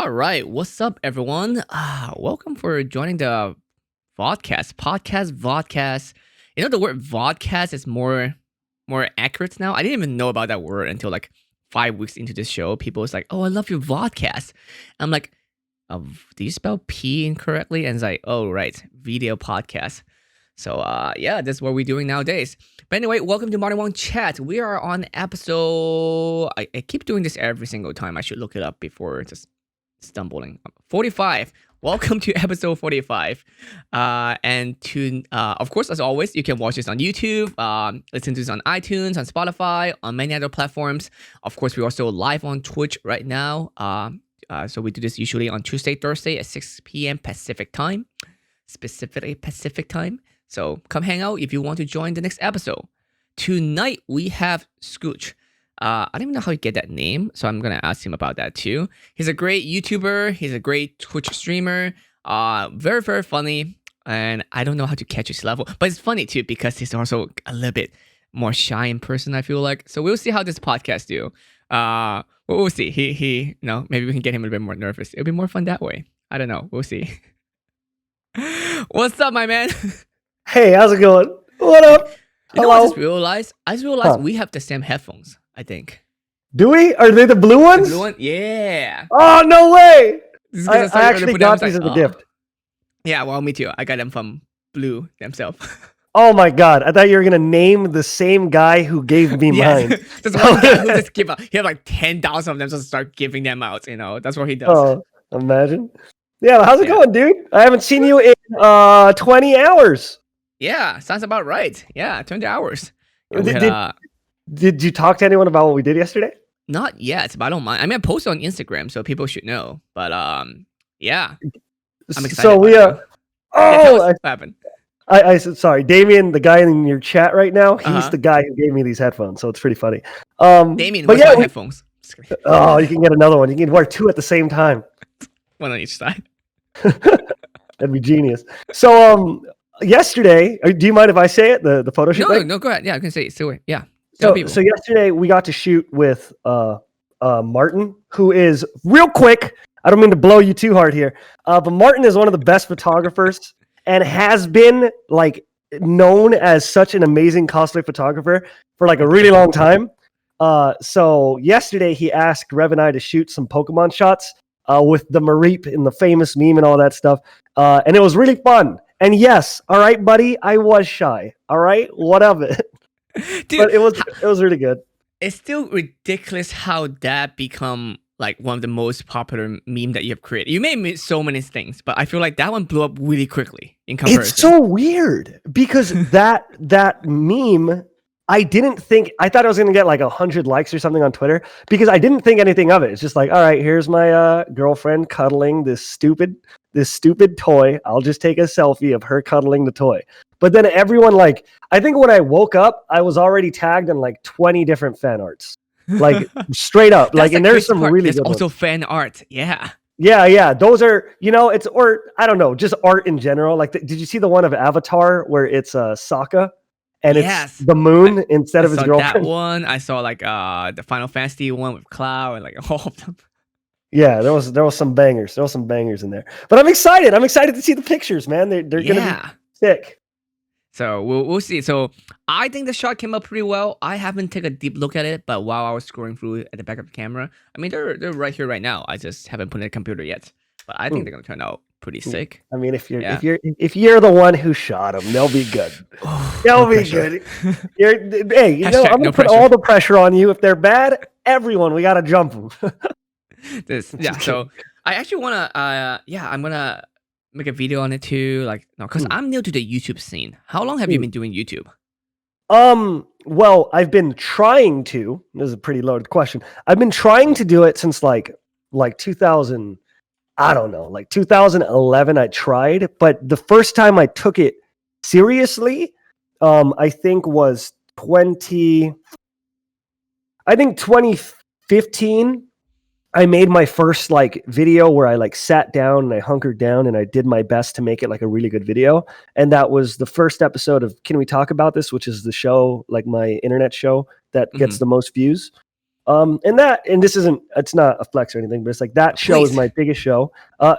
All right, what's up, everyone? Welcome for joining the vodcast. You know, the word vodcast is more accurate now. I didn't even know about that word until like 5 weeks into this show. People was like, "Oh, I love your vodcast." I'm like, "Do you spell P incorrectly?" And it's like, "Oh, right, video podcast." So, yeah, that's what we're doing nowadays. But anyway, welcome to Modern Wong Chat. We are on episode. I keep doing this every single time. I should look it up before just stumbling. 45. Welcome to episode 45. Of course, as always, you can watch this on YouTube, listen to this on iTunes, on Spotify, on many other platforms. Of course, we're also live on Twitch right now. So we do this usually on Tuesday, Thursday at 6 p.m. Pacific time, specifically Pacific time. So come hang out if you want to join the next episode. Tonight, we have Skooch. I don't even know how you get that name, so I'm going to ask him about that too. He's a great YouTuber. He's a great Twitch streamer. Very, very funny. And I don't know how to catch his level. But it's funny too because he's also a little bit more shy in person, I feel like. So we'll see how this podcast do. We'll see. Maybe we can get him a little bit more nervous. It'll be more fun that way. I don't know. We'll see. What's up, my man? Hey, how's it going? What up? You know what I just realized? We have the same headphones, I think. Do we? Are they the blue ones? The blue one? Yeah. Oh, no way. I actually got these as a gift. Yeah, well, me too. I got them from Blue themselves. Oh my God. I thought you were going to name the same guy who gave me mine. There's one guy who just give out. He had like 10,000 of them, just start giving them out. You know, that's what he does. Oh, imagine. Yeah, how's it going, dude? I haven't seen you in 20 hours. Yeah, sounds about right. Yeah, 20 hours. Did you talk to anyone about what we did yesterday? Not yet, but I don't mind. I mean, I posted on Instagram, so people should know. But yeah, I'm excited. So what happened? I said sorry, Damien, the guy in your chat right now. He's the guy who gave me these headphones, so it's pretty funny. Damien, but yeah, headphones. Oh, you can get another one. You can wear two at the same time. One on each side. That'd be genius. So yesterday, do you mind if I say it? The photo shoot? No, go ahead. Yeah, I can say it. So yeah. So yesterday we got to shoot with Martin, who is real quick. I don't mean to blow you too hard here, but Martin is one of the best photographers and has been like known as such an amazing cosplay photographer for like a really long time. So yesterday he asked Rev and I to shoot some Pokemon shots with the Mareep in the famous meme and all that stuff, and it was really fun. And yes, all right, buddy, I was shy. All right, what of it? Dude, but it was really good. It's still ridiculous how that become like one of the most popular meme that you have created. You made so many things, but I feel like that one blew up really quickly in comparison. It's so weird because that meme, I thought I was gonna get like 100 likes or something on Twitter because I didn't think anything of it. It's just like, all right, here's my girlfriend cuddling this stupid toy. I'll just take a selfie of her cuddling the toy. But then everyone, like, I think when I woke up, I was already tagged on like 20 different fan arts, like straight up. Like, and there's some really good also ones. Fan art. Yeah. Yeah. Those are, I don't know, just art in general. Like, did you see the one of Avatar where it's Sokka and it's the moon instead of his girlfriend? That one. I saw like the Final Fantasy one with Cloud and like all of them. Yeah, there was some bangers. There was some bangers in there. But I'm excited. I'm excited to see the pictures, man. They're gonna be sick. So we'll see. So I think the shot came up pretty well. I haven't taken a deep look at it, but while I was scrolling through at the back of the camera, I mean they're right here right now. I just haven't put it in the computer yet. But I think they're gonna turn out pretty sick. I mean, if you're the one who shot them, they'll be good. They'll be good. Hey, I'm gonna put all the pressure on you. If they're bad, everyone, we gotta jump them. So I actually wanna I'm gonna make a video on it too, because I'm new to the YouTube scene. How long have you been doing YouTube? Well, I've been trying to. This is a pretty loaded question. I've been trying to do it since like 2000. I don't know, like 2011. I tried, but the first time I took it seriously, I think was 2015. I made my first like video where I like sat down and I hunkered down and I did my best to make it like a really good video. And that was the first episode of Can We Talk About This, which is the show, like my internet show that gets the most views. And it's not a flex or anything, but it's like that show is my biggest show.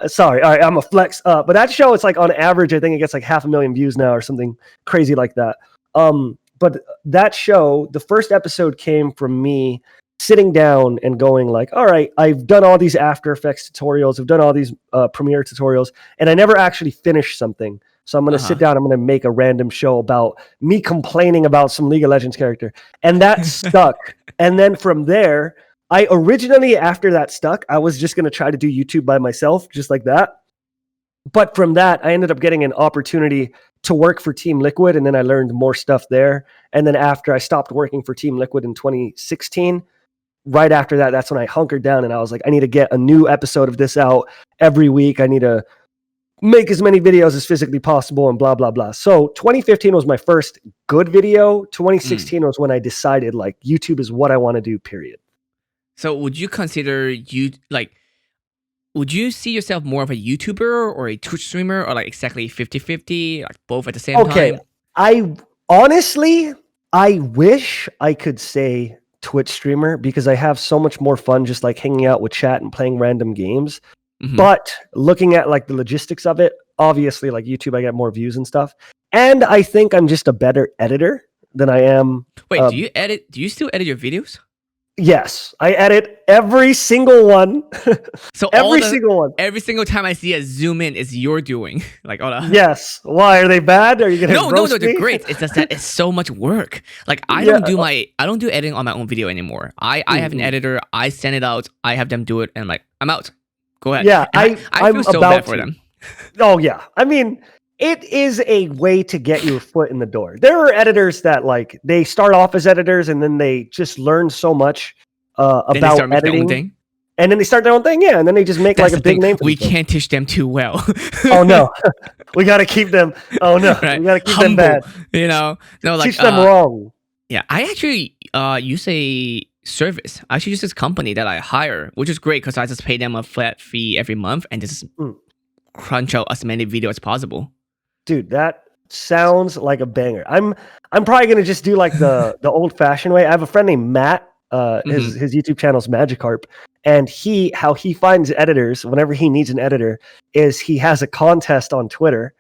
Sorry, all right, I'm a flex. But that show, it's like on average, I think it gets like 500,000 views now or something crazy like that. But that show, the first episode came from me sitting down and going like, all right, I've done all these After Effects tutorials, I've done all these Premiere tutorials, and I never actually finished something. So I'm going to sit down, I'm going to make a random show about me complaining about some League of Legends character. And that stuck. And then from there, I originally, after that stuck, I was just going to try to do YouTube by myself, just like that. But from that, I ended up getting an opportunity to work for Team Liquid, and then I learned more stuff there. And then after I stopped working for Team Liquid in 2016, right after that, that's when I hunkered down and I was like, I need to get a new episode of this out every week. I need to make as many videos as physically possible and blah, blah, blah. So 2015 was my first good video. 2016 was when I decided like YouTube is what I want to do, period. So would you consider would you see yourself more of a YouTuber or a Twitch streamer, or like exactly 50-50, like both at the same time? I honestly, I wish I could say Twitch streamer because I have so much more fun just like hanging out with chat and playing random games. But looking at like the logistics of it, obviously like YouTube, I get more views and stuff. And I think I'm just a better editor than I am. Wait, do you still edit your videos? Yes, I edit every single one. So single one. Every single time I see a zoom in, it's your doing. Like, yes. Why are they bad? Are you gonna No, they're great. It's just that it's so much work. Like I don't do editing on my own video anymore. I have an editor. I send it out. I have them do it, and like I'm out. Go ahead. Yeah, I feel so bad for them. Oh yeah, I mean, it is a way to get your foot in the door. There are editors that like they start off as editors and then they just learn so much about editing, and then they start their own thing. Yeah, and then they just make like a big name. We can't teach them too well. Oh no, we got to keep them. Oh no, right. We got to keep them bad. You know, no, like teach them wrong. Yeah, I actually use a service. I actually use this company that I hire, which is great because I just pay them a flat fee every month and just crunch out as many videos as possible. Dude, that sounds like a banger. I'm probably gonna just do like the old fashioned way. I have a friend named Matt. His YouTube channel is Magikarp, and how he finds editors whenever he needs an editor is he has a contest on Twitter,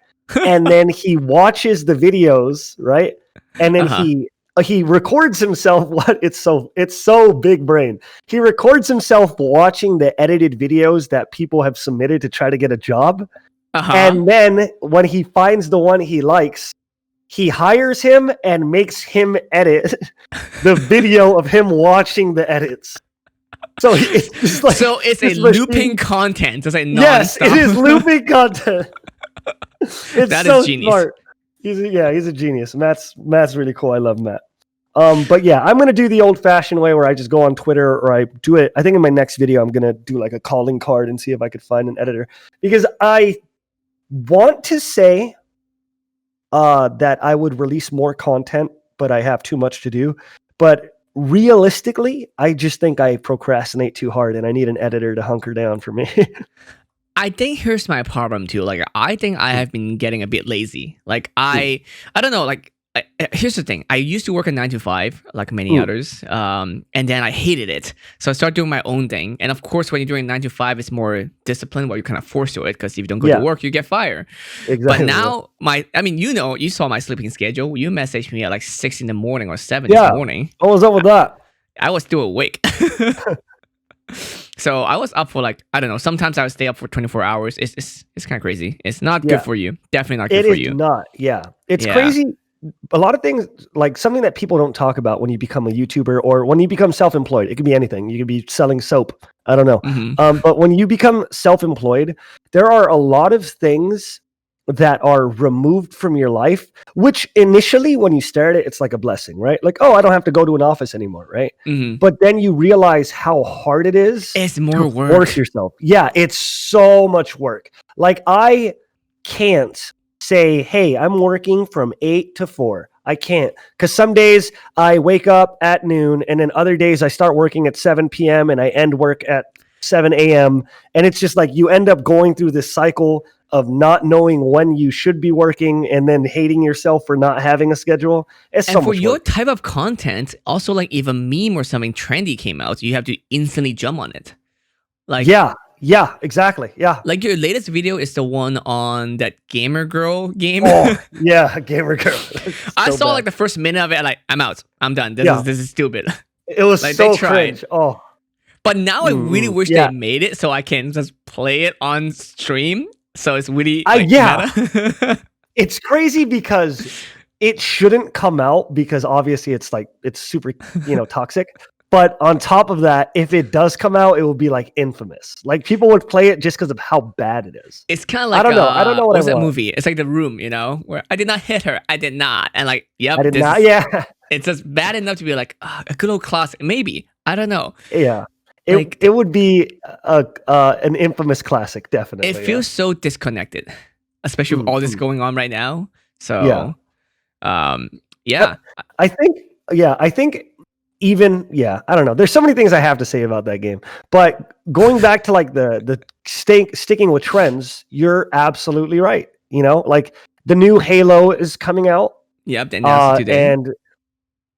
and then he watches the videos, right? And then he records himself. It's so big brain. He records himself watching the edited videos that people have submitted to try to get a job. And then when he finds the one he likes, he hires him and makes him edit the video of him watching the edits. So it's just like, it's a looping content. It's like yes, it is looping content. That is genius. Smart. He's a genius. Matt's really cool. I love Matt. But yeah, I'm gonna do the old-fashioned way where I just go on Twitter, or I do it. I think in my next video, I'm gonna do like a calling card and see if I could find an editor, because I want to say that I would release more content, but I have too much to do. But realistically, I just think I procrastinate too hard, and I need an editor to hunker down for me. I think here's my problem too. Like, I think I have been getting a bit lazy. Like, I don't know. Like, here's the thing. I used to work a 9 to 5, like many others, and then I hated it. So I started doing my own thing. And of course, when you're doing 9 to 5, it's more disciplined, where you're kind of forced to it, because if you don't go to work, you get fired. Exactly. But now, you saw my sleeping schedule. You messaged me at like 6 in the morning or 7 in the morning. What was up with that? I was still awake. So I was up for like, I don't know, sometimes I would stay up for 24 hours. It's kind of crazy. It's not good for you. Definitely not good for you. It is not. Yeah. It's crazy. A lot of things, like something that people don't talk about when you become a YouTuber or when you become self-employed. It could be anything. You could be selling soap. I don't know. But when you become self-employed, there are a lot of things that are removed from your life, which initially when you start it, it's like a blessing, right? Like, oh, I don't have to go to an office anymore, right? But then you realize how hard it is. It's more work. Force yourself. Yeah, it's so much work. Like, I can't say, hey, I'm working from 8 to 4. I can't, because some days I wake up at noon, and then other days I start working at 7 p.m. and I end work at 7 a.m. And it's just like you end up going through this cycle of not knowing when you should be working and then hating yourself for not having a schedule. It's so And for much your work. type of content, also like if a meme or something trendy came out, you have to instantly jump on it. Like Yeah, exactly. Yeah. like your latest video is the one on that gamer girl game. Oh, yeah, gamer girl. I So saw bad. like the first minute of it, like I'm out, I'm done. Yeah. This is stupid. It was like, so they tried. cringe. Oh, But now I really wish yeah. they made it so I can just play it on stream. So it's really yeah. meta. It's crazy because it shouldn't come out because obviously it's super, toxic. But on top of that, if it does come out, it will be like infamous. Like people would play it just because of how bad it is. It's kind of like I don't know. I don't know what was that want. movie? It's like The Room, where I did not hit her. I did not, and like, yep, I did not. Yeah, it's just bad enough to be like a good old classic. Maybe I don't know. Yeah, Like, it would be an infamous classic, definitely. It feels so disconnected, especially with all this going on right now. So, yeah. I think even I don't know. There's so many things I have to say about that game, but going back to like the sticking with trends, you're absolutely right. Like the new Halo is coming out. Yep, they announced it today. And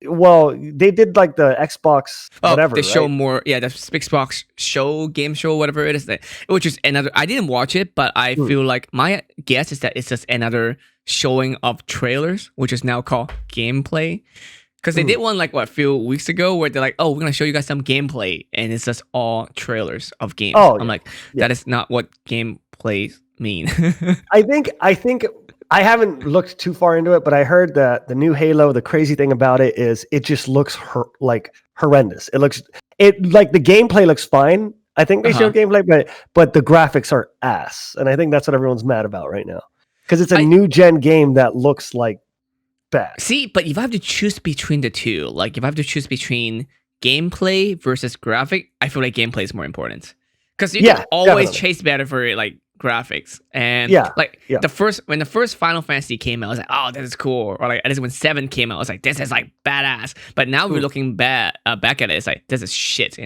well, they did like the Xbox whatever. They show right? more. Yeah, the Xbox game show, whatever it is. Which is another. I didn't watch it, but I feel like my guess is that it's just another showing of trailers, which is now called gameplay. Because they did one like a few weeks ago where they're like, "Oh, we're gonna show you guys some gameplay," and it's just all trailers of games. Oh, I'm like, that is not what gameplays mean. I think I haven't looked too far into it, but I heard that the new Halo, the crazy thing about it is it just looks like horrendous. It like the gameplay looks fine. I think they show gameplay, but the graphics are ass, and I think that's what everyone's mad about right now because it's a new gen game that looks like bad. See, but if I have to choose between the two, like if I have to choose between gameplay versus graphic, I feel like gameplay is more important because you can always chase better for like graphics and when the first Final Fantasy came out, I was like, oh, this is cool, or like at least when 7 came out, I was like, this is like badass. But now we're looking back at it, it's like this is shit,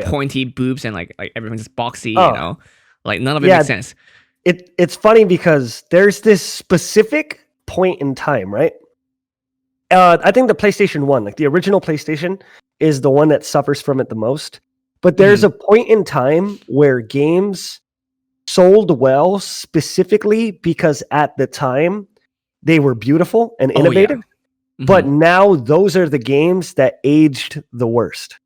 pointy boobs and like everyone's just boxy, like none of it makes sense. It's funny because there's this specific point in time, right? I think the PlayStation 1, like the original PlayStation, is the one that suffers from it the most. But there's a point in time where games sold well specifically because at the time they were beautiful and innovative. But now those are the games that aged the worst.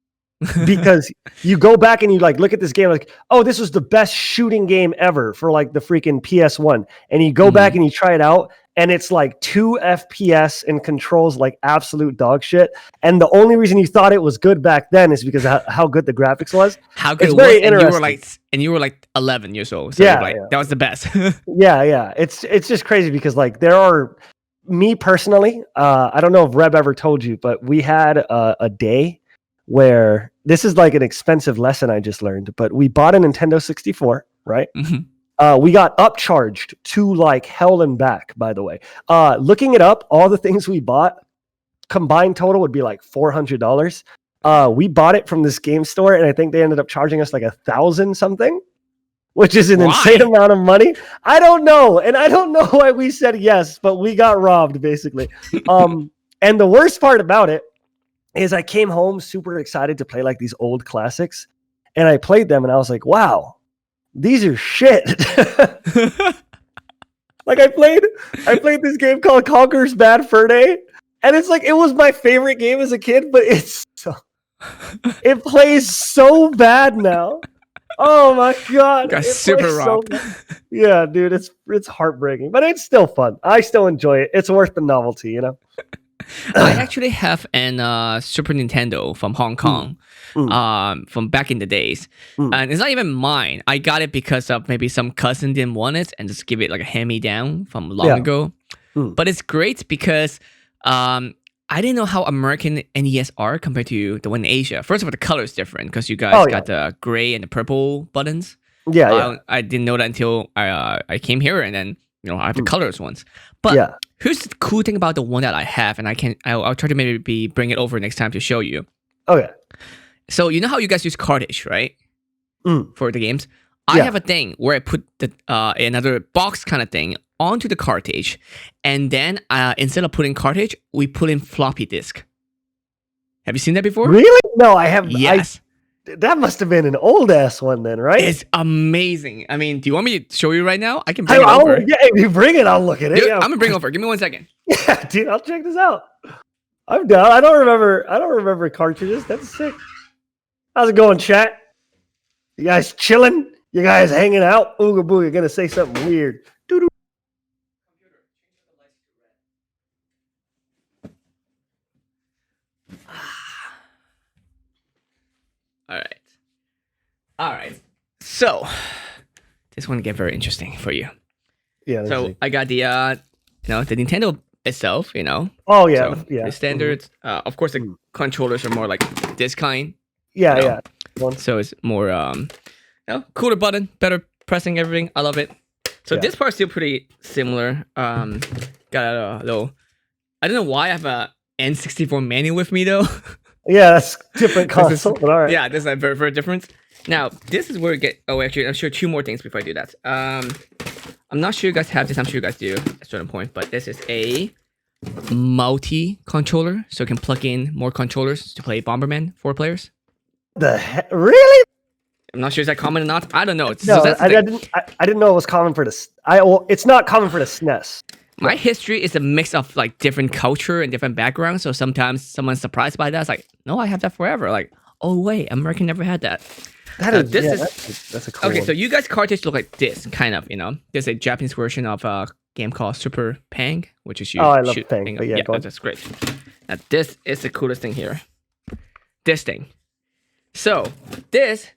Because you go back and you like look at this game like, oh, this was the best shooting game ever for like the freaking PS1, and you go back and you try it out and it's like 2 FPS and controls like absolute dog shit, and the only reason you thought it was good back then is because of how good the graphics was. How good it's it was, very and interesting. you were like 11 years old, so that was the best. yeah it's just crazy because like there are, me personally, I don't know if Reb ever told you, but we had a day where this is like an expensive lesson I just learned, but we bought a Nintendo 64, right? We got upcharged to like hell and back, by the way. Looking it up, all the things we bought, combined total would be like $400. We bought it from this game store, and I think they ended up charging us like $1,000 something, which is an insane amount of money. I don't know, and I don't know why we said yes, but we got robbed, basically. And the worst part about it is I came home super excited to play like these old classics, and I played them and I was like, wow, these are shit. Like I played this game called Conker's Bad Fur Day, and it's like it was my favorite game as a kid, but it plays so bad now. Oh my god. Got super robbed. Yeah, dude, it's heartbreaking, but it's still fun. I still enjoy it. It's worth the novelty, I actually have an Super Nintendo from Hong Kong, from back in the days, and it's not even mine. I got it because of maybe some cousin didn't want it and just give it like a hand-me-down from long ago. But it's great because I didn't know how American NES are compared to the one in Asia. First of all, the color is different because you guys got the gray and the purple buttons. I didn't know that until I came here, and then I have the colors ones. But here's the cool thing about the one that I have, and I'll try to maybe bring it over next time to show you. Okay. So you know how you guys use cartridge, right? For the games. I have a thing where I put the another box kind of thing onto the cartridge, and then instead of putting cartridge, we put in floppy disk. Have you seen that before? Really? No, I have. Yes. That must have been an old ass one then, right? It's amazing. I mean, do you want me to show you right now? I can bring it over. Yeah, if you bring it, I'll look at it. Dude, Yeah. I'm gonna bring it over. Give me 1 second. Yeah, dude, I'll check this out. I'm down. I don't remember cartridges. That's sick. How's it going, chat? You guys chilling? You guys hanging out? Ooga booga, gonna say something weird. Doo-doo. All right. So this one get very interesting for you. Yeah. So I got the the Nintendo itself, Oh yeah, So yeah. the standards. Of course, the controllers are more like this kind. Yeah, you know? yeah. One. So it's more cooler button, better pressing everything. I love it. So Yeah. this part's still pretty similar. Got a little. I don't know why I have a N64 manual with me though. Yeah, that's different console, but all right. Yeah, this is a very, very different. Now, this is where we get. Oh, actually, I'm sure 2 more things before I do that. I'm not sure you guys have this. I'm sure you guys do at a certain point, but this is a multi controller, so you can plug in more controllers to play Bomberman 4 players. Really? I'm not sure is that common or not. I don't know. No, So that's the thing. I didn't know it was common for this. It's not common for the SNES. My history is a mix of like different culture and different backgrounds. So sometimes someone's surprised by that. It's like, no, I have that forever. Like, oh wait, America never had that. That's a cool Okay, one. so you guys cartridge look like this, kind of. There's a Japanese version of a game called Super Pang, which is you. I love shoot Pang, thing but up. yeah, go on. That's great. Now this is the coolest thing here. This thing. So this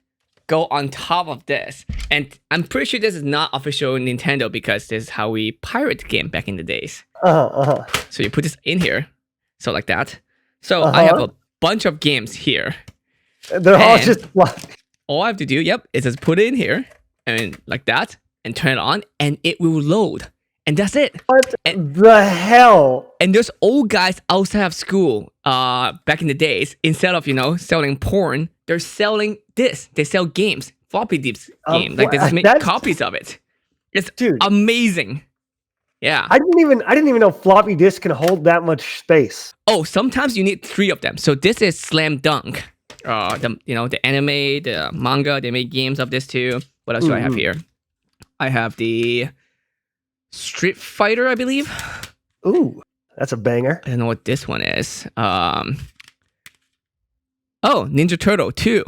go on top of this, and I'm pretty sure this is not official Nintendo because this is how we pirate game back in the days. So you put this in here, so like that. So I have a bunch of games here. They're all just All I have to do, is just put it in here and like that, and turn it on, and it will load, and that's it. What the hell? And there's old guys outside of school, back in the days. Instead of selling porn, they're selling this. They sell games, floppy disk game. Like they just make copies of it. It's amazing. Yeah. I didn't even know floppy disk can hold that much space. Oh, sometimes you need 3 of them. So this is Slam Dunk. The anime, the manga, they make games of this too. What else do I have here? I have the Street Fighter, I believe. Ooh, that's a banger. I don't know what this one is. Ninja Turtle 2.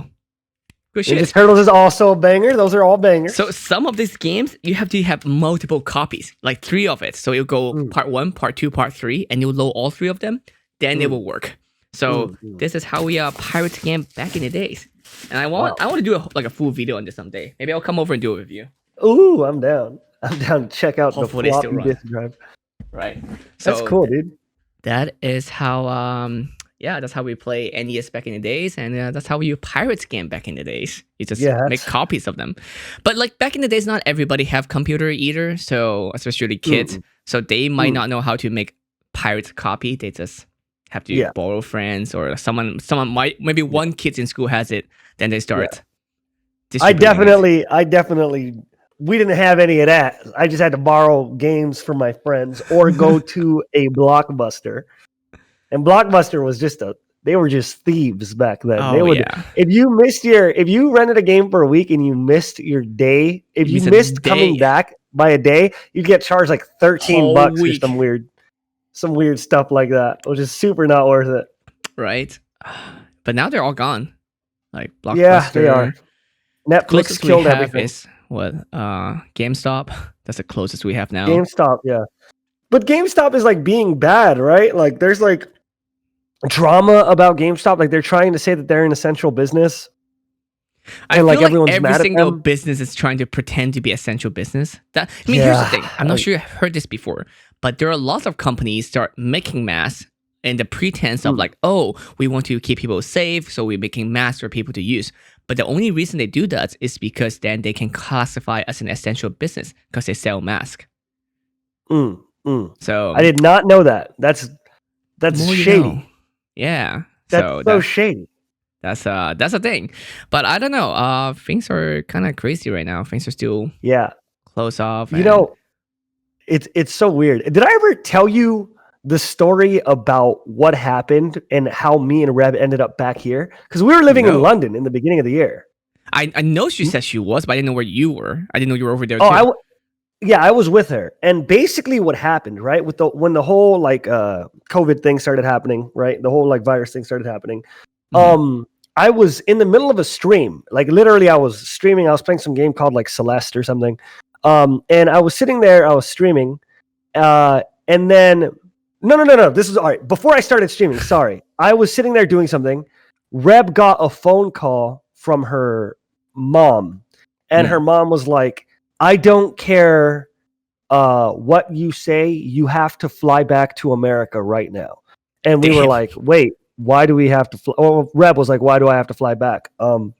Good shit. Ninja Turtles is also a banger. Those are all bangers. So some of these games, you have to have multiple copies, like 3 of it. So you'll go part 1, part 2, part 3, and you'll load all 3 of them. Then it will work. So this is how we pirate game back in the days. And I want to do a full video on this someday. Maybe I'll come over and do a review. Ooh, I'm down. I'm down to check out Hopefully the floppy disk drive. Right. That's cool, dude. That is how that's how we play NES back in the days, and that's how we pirate game back in the days. You just make copies of them. But like back in the days, not everybody have computer either. So especially kids, so they might not know how to make pirate copy. They just have to borrow friends, or someone might, maybe one kid in school has it, then they start. I definitely. We didn't have any of that. I just had to borrow games from my friends or go to a Blockbuster. And Blockbuster was they were just thieves back then. If you rented a game for a week and you missed your day, if you missed coming back by a day, you'd get charged like $13 or some weird stuff like that, which is super not worth it. Right. But now they're all gone. Like Blockbuster. Yeah, they are. Netflix killed everything. GameStop. That's the closest we have now. GameStop, yeah. But GameStop is like being bad, right? Like there's like drama about GameStop. Like they're trying to say that they're an essential business. I feel like every single business is trying to pretend to be essential business. Here's the thing. I'm not sure you've heard this before, but there are lots of companies start making masks in the pretense of like, oh, we want to keep people safe, so we're making masks for people to use. But the only reason they do that is because then they can classify as an essential business because they sell masks. So I did not know that. That's shady. Yeah. That's so shady. That's a thing. But I don't know. Things are kind of crazy right now. Things are still Yeah. close off. You And know, it's so weird. Did I ever tell you the story about what happened and how me and Reb ended up back here? Because we were living in no, London in the beginning of the year. I know she said she was, but I didn't know where you were. I didn't know you were over there Oh, too. yeah, I was with her. And basically what happened, right? When the whole like COVID thing started happening, right? The whole like virus thing started happening. Mhm. I was in the middle of a stream. Like literally I was streaming. I was playing some game called like Celeste or something. And I was sitting there, I was streaming. And then no. This is all right. Before I started streaming, sorry. I was sitting there doing something. Reb got a phone call from her mom. And her mom was like, I don't care what you say, you have to fly back to America right now. And we were Damn. like, wait, why do we have to fly? Oh, Reb was like, why do I have to fly back? And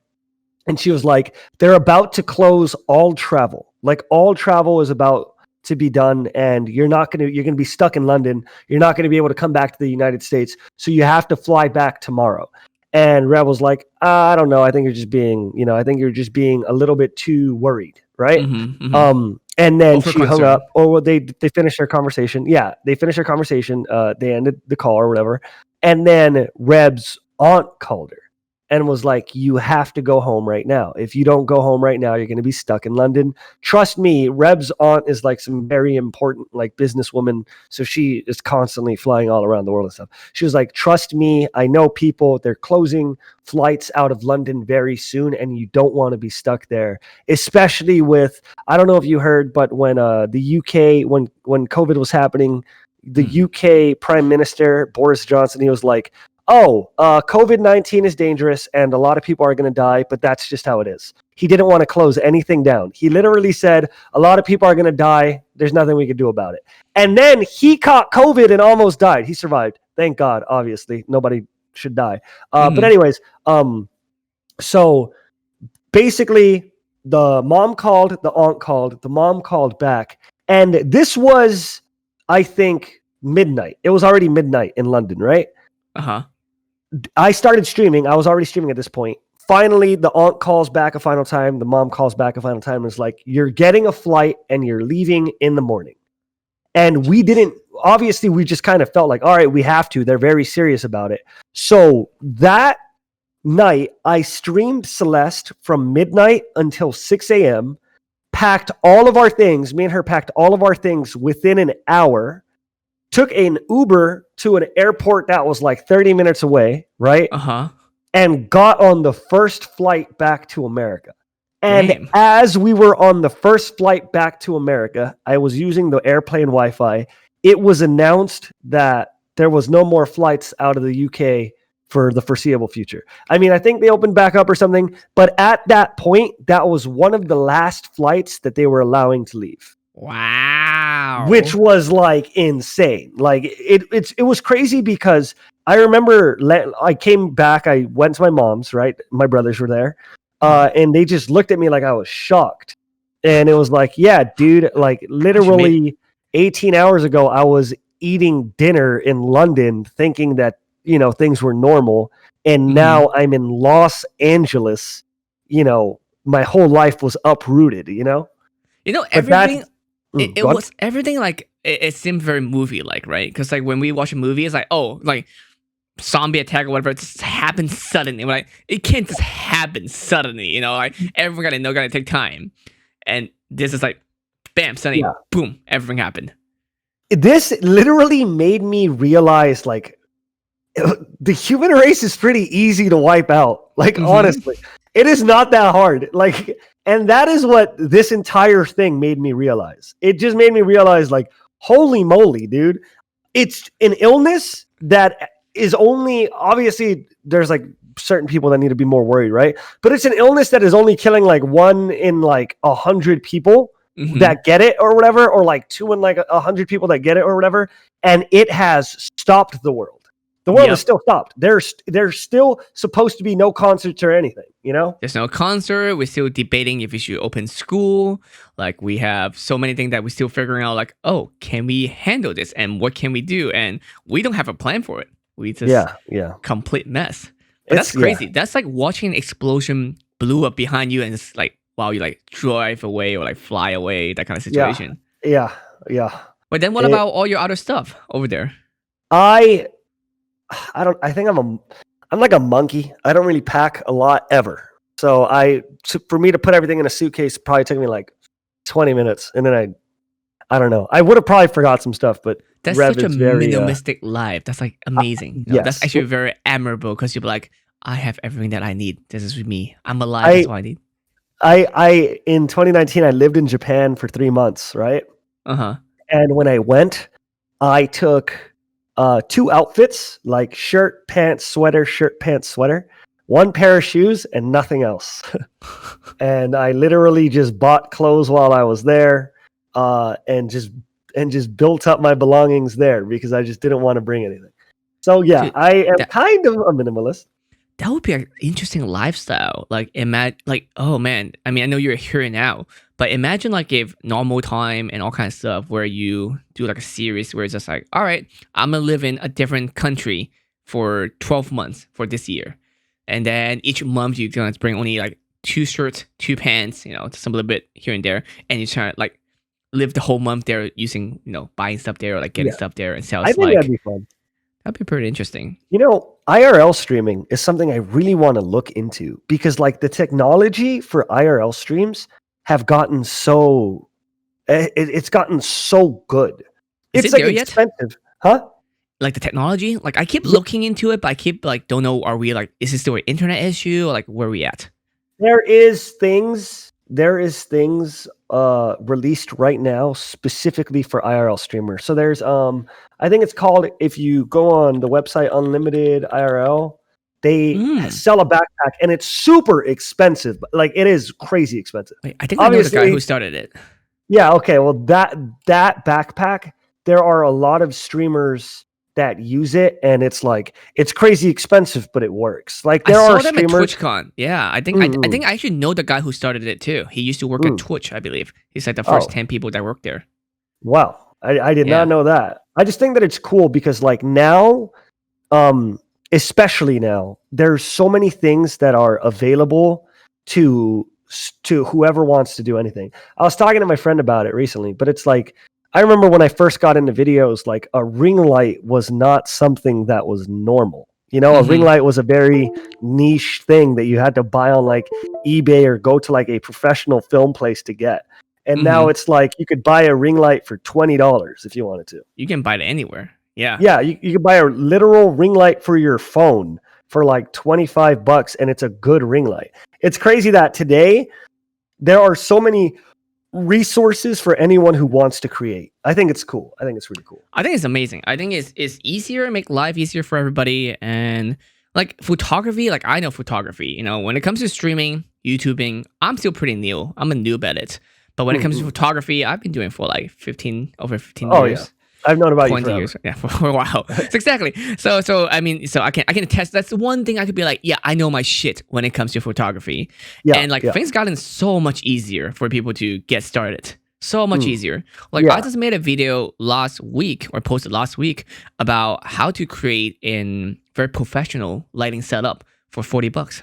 she was like, they're about to close all travel. Like all travel is about to be done, and you're going to be stuck in London. You're not going to be able to come back to the United States. So you have to fly back tomorrow. And Reb was like, I don't know. I think you're just being a little bit too worried. Right. And then she hung up, or they finished their conversation. Yeah. They finished their conversation. They ended the call or whatever. And then Reb's aunt called her and was like, you have to go home right now. If you don't go home right now, you're going to be stuck in London. Trust me, Reb's aunt is like some very important like businesswoman. So she is constantly flying all around the world and stuff. She was like, trust me, I know people, they're closing flights out of London very soon, and you don't want to be stuck there, especially with, I don't know if you heard, but when the UK, when COVID was happening, the UK Prime Minister, Boris Johnson, he was like, COVID-19 is dangerous and a lot of people are going to die, but that's just how it is. He didn't want to close anything down. He literally said, a lot of people are going to die. There's nothing we can do about it. And then he caught COVID and almost died. He survived. Thank God, obviously. Nobody should die. But anyways, so basically the mom called, the aunt called, the mom called back. And this was, I think, midnight. It was already midnight in London, right? I started streaming. I was already streaming at this point. Finally, the aunt calls back a final time. The mom calls back a final time and is like, you're getting a flight and you're leaving in the morning. And we just kind of felt like, all right, we have to. They're very serious about it. So that night, I streamed Celeste from midnight until 6 a.m., packed all of our things. Me and her packed all of our things within an hour, took an Uber to an airport that was like 30 minutes away, right? And got on the first flight back to America. And as we were on the first flight back to America, I was using the airplane Wi-Fi. It was announced that there was no more flights out of the UK for the foreseeable future. I mean, I think they opened back up or something, but at that point, that was one of the last flights that they were allowing to leave. Wow. Which was like insane. Like it was crazy because I remember I came back, I went to my mom's, right? My brothers were there. And they just looked at me like I was shocked. And it was like, yeah, dude, like literally 18 hours ago, I was eating dinner in London thinking that, things were normal. And now I'm in Los Angeles, my whole life was uprooted, Everything. It was everything like it seemed very movie-like, right? Because like when we watch a movie, it's like, oh, like zombie attack or whatever, it just happens suddenly. Like it can't just happen suddenly, like everyone gotta take time. And this is like, bam, suddenly, boom, everything happened. This literally made me realize, like, the human race is pretty easy to wipe out. Like, honestly, it is not that hard. Like, and that is what this entire thing made me realize. It just made me realize, like, holy moly, dude. It's an illness that is only, obviously, there's like certain people that need to be more worried, right? But it's an illness that is only killing like 1 in like 100 people that get it or whatever, or like 2 in like 100 people that get it or whatever. And it has stopped the world. The world is still stopped. There's still supposed to be no concerts or anything, There's no concert. We're still debating if we should open school. Like, we have so many things that we're still figuring out, like, oh, can we handle this? And what can we do? And we don't have a plan for it. We just complete mess. But that's It's yeah, crazy. That's like watching an explosion blew up behind you, and it's like, wow, you like drive away or like fly away, that kind of yeah, situation. yeah, yeah. But then what It, about all your other stuff over there? I I don't. I think I'm like a monkey. I don't really pack a lot ever. So for me to put everything in a suitcase probably took me like 20 minutes, and then I don't know. I would have probably forgot some stuff, but That's Rev such a is very minimalistic life. That's like amazing. That's yes. actually very admirable because you're like, I have everything that I need. This is me. I'm alive. I That's all I need. I in 2019 I lived in Japan for 3 months, right? Uh huh. And when I went, I took 2 outfits, like shirt, pants, sweater, shirt, pants, sweater, 1 pair of shoes, and nothing else. And I literally just bought clothes while I was there, and just built up my belongings there because I just didn't want to bring anything. So yeah, Dude, I am that kind of a minimalist. that would be an interesting lifestyle. Like imagine, like oh man. I mean, I know you're here now, but imagine like if normal time and all kinds of stuff where you do like a series where it's just like, all right, I'm gonna live in a different country for 12 months for this year, and then each month you're gonna bring only like 2 shirts, 2 pants, just a little bit here and there, and you try to like live the whole month there using buying stuff there or like getting Yeah, stuff there, and I sounds think that'd like be fun. that'd be pretty interesting. IRL streaming is something I really want to look into because like the technology for IRL streams have gotten it's gotten so good. Is It's it like there yet? expensive, huh? Like the technology? Like I keep Yeah, looking into it, but I keep like don't know. Are we like? Is this still an internet issue? Or like where are we at? there is things released right now specifically for IRL streamers. So there's I think it's called, if you go on the website Unlimited IRL, they Mm. sell a backpack and it's super expensive. Like it is crazy expensive. Wait, I think I know the guy who Obviously, started it. yeah, okay. Well, that backpack, there are a lot of streamers that use it, and it's crazy expensive, but it works. Like I there are saw them at streamers. TwitchCon. Yeah, I think I Mm, think I actually know the guy who started it too. He used to work at mm. Twitch, I believe. He's like the first Oh, 10 people that worked there. wow. I did not Yeah. know that. I just think that it's cool because like now, especially now, there's so many things that are available to to whoever wants to do anything. I was talking to my friend about it recently, but it's like I remember when I first got into videos, like a ring light was not something that was normal. A ring Mm-hmm. light was a very niche thing that you had to buy on like eBay or go to like a professional film place to get. And now Mm-hmm. it's like you could buy a ring light for $20 if you wanted to. You can buy it anywhere. Yeah. Yeah, you could buy a literal ring light for your phone for like $25, and it's a good ring light. It's crazy that today there are so many resources for anyone who wants to create. I think it's cool. I think it's really cool. I think it's amazing. I think it's easier, make life easier for everybody. And like photography, like I know photography, when it comes to streaming, YouTubing, I'm still pretty new. I'm a noob at it. But when it comes to Mm-hmm. photography, I've been doing it for like over 15 Oh yeah, years. I've known about you 20 forever. years, yeah, for a while. So exactly. So I mean, so I can attest. That's one thing I could be like, yeah, I know my shit when it comes to photography, Yeah, and like yeah, things gotten so much easier for people to get started. So much mm, easier. Like I yeah. just made a video last week or posted last week about how to create a very professional lighting setup for $40.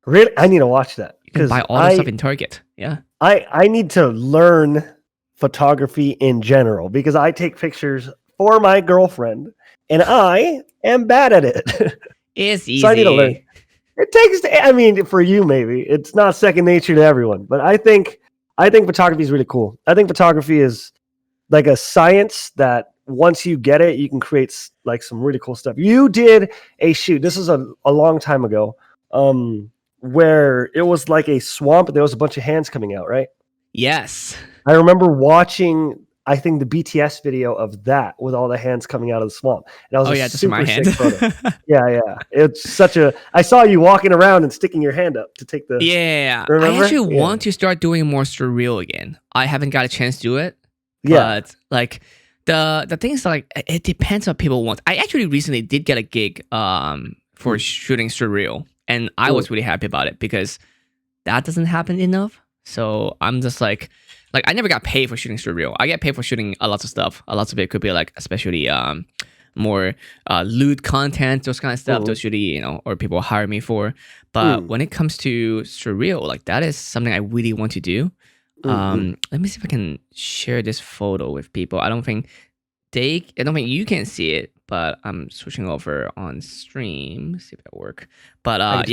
Really, I need to watch that You can because buy all the stuff in Target. Yeah. I need to learn photography in general because I take pictures for my girlfriend and I am bad at it. It's So I need to learn. easy. It takes, I mean, for you maybe it's not second nature to everyone, but I think photography is really cool. I think photography is like a science that once you get it, you can create like some really cool stuff. You did a shoot. This is a long time ago, where it was like a swamp. There was a bunch of hands coming out, right? Yes. I remember watching, I think, the BTS video of that with all the hands coming out of the swamp. And that was Oh a yeah, just in my super hand. sick photo. Yeah. It's such a. I saw you walking around and sticking your hand up to take the. Yeah, Remember? I actually Yeah. want to start doing more surreal again. I haven't got a chance to do it, Yeah. but like the thing is like it depends on what people want. I actually recently did get a gig for shooting surreal, and I was really happy about it because that doesn't happen enough. So I'm just like I never got paid for shooting surreal. I get paid for shooting a lot of stuff. A lot of it could be like especially more lewd content, those kind of stuff. Those usually, or people hire me for. But when it comes to surreal, like that is something I really want to do. Let me see if I can share this photo with people. I don't think you can see it, but I'm switching over on stream. See if that work. But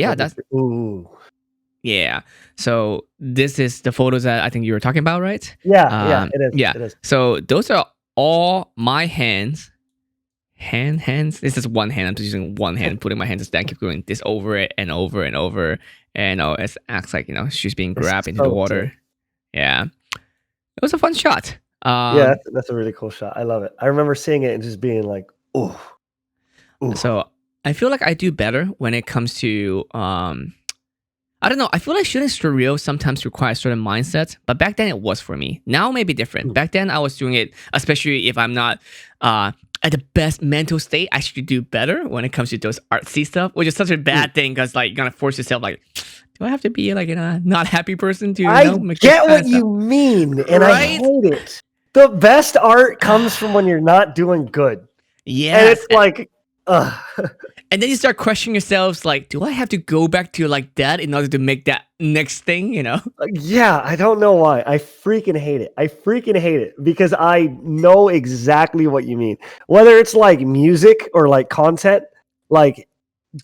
yeah. So this is the photos that I think you were talking about, right? Yeah, it is. Yeah. It is. So those are all my hands. Hands. This is one hand. I'm just using one hand, putting my hands to stand, keep doing this over it and over and over. And it acts like she's being grabbed into the water. Sick. Yeah. It was a fun shot. That's a really cool shot. I love it. I remember seeing it and just being like, ooh. So I feel like I do better when it comes to I don't know. I feel like shooting surreal sometimes requires certain mindsets, but back then it was for me. Now it may be different. Back then I was doing it, especially if I'm not at the best mental state. I should do better when it comes to those artsy stuff, which is such a bad thing because like you're gonna force yourself like, do I have to be like a not happy person to? I get what you mean, and I hate it. The best art comes from when you're not doing good. Yeah, and it's like, and then you start questioning yourselves, like, do I have to go back to like that in order to make that next thing? Yeah, I don't know why. I freaking hate it because I know exactly what you mean. Whether it's like music or like content, like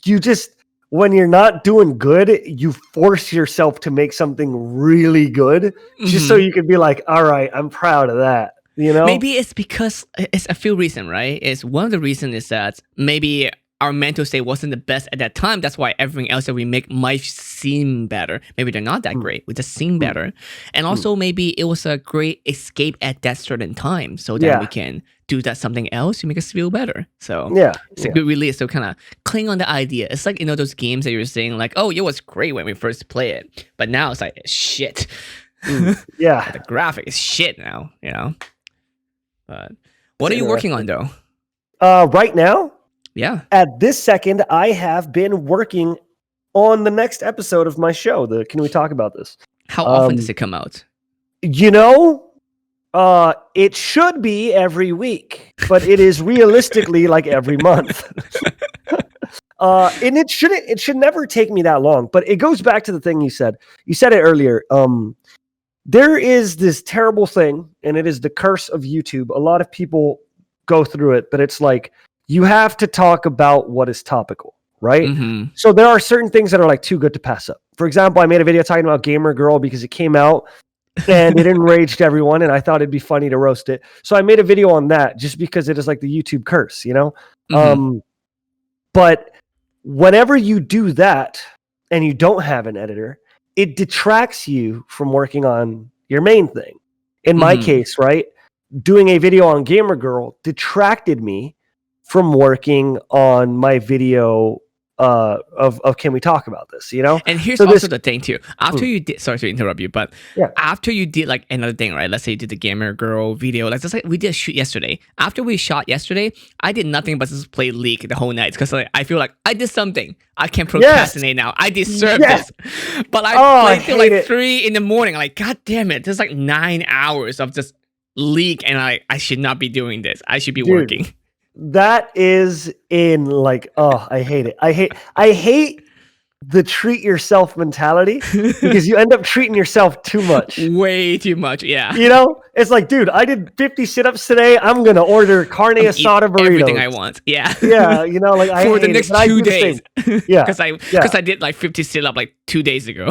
you just. When you're not doing good, you force yourself to make something really good just so you can be like, all right, I'm proud of that. Maybe it's because it's a few reasons, right? It's one of the reasons is that maybe our mental state wasn't the best at that time. That's why everything else that we make might seem better. Maybe they're not that great. We just seem better. And also maybe it was a great escape at that certain time. So then we can do that something else to make us feel better. So it's a good release. So kind of cling on the idea. It's like, those games that you're saying like, oh, it was great when we first play it. But now it's like, shit. The graphic is shit now, But what are you working on though? Right now? Yeah. At this second, I have been working on the next episode of my show. Can we talk about this? How often does it come out? It should be every week, but it is realistically like every month. And it should never take me that long. But it goes back to the thing you said. You said it earlier. There is this terrible thing, and it is the curse of YouTube. A lot of people go through it, but it's like, you have to talk about what is topical, right? So there are certain things that are like too good to pass up. For example, I made a video talking about Gamer Girl because it came out and it enraged everyone, and I thought it'd be funny to roast it. So I made a video on that just because it is like the YouTube curse, But whenever you do that and you don't have an editor, it detracts you from working on your main thing. In my case, right? Doing a video on Gamer Girl detracted me from working on my video of Can We Talk About This, And here's also the thing too. After you did, sorry to interrupt you, but after you did like another thing, right? Let's say you did the Gamer Girl video, like just like we did a shoot yesterday. After we shot yesterday, I did nothing but just play League the whole night because like, I feel like I did something. I can procrastinate now. I deserve this. But I played till like 3 a.m. Like, God damn it. There's like 9 hours of just League, and I should not be doing this. I should be working. That is in like, I hate it. I hate the treat yourself mentality because you end up treating yourself too much. Way too much, yeah. It's like, dude, I did 50 sit-ups today. I'm going to order carne asada burritos. Everything I want, yeah. Yeah, like I for the next 2 days. Yeah. Because I did like 50 sit-up like 2 days ago.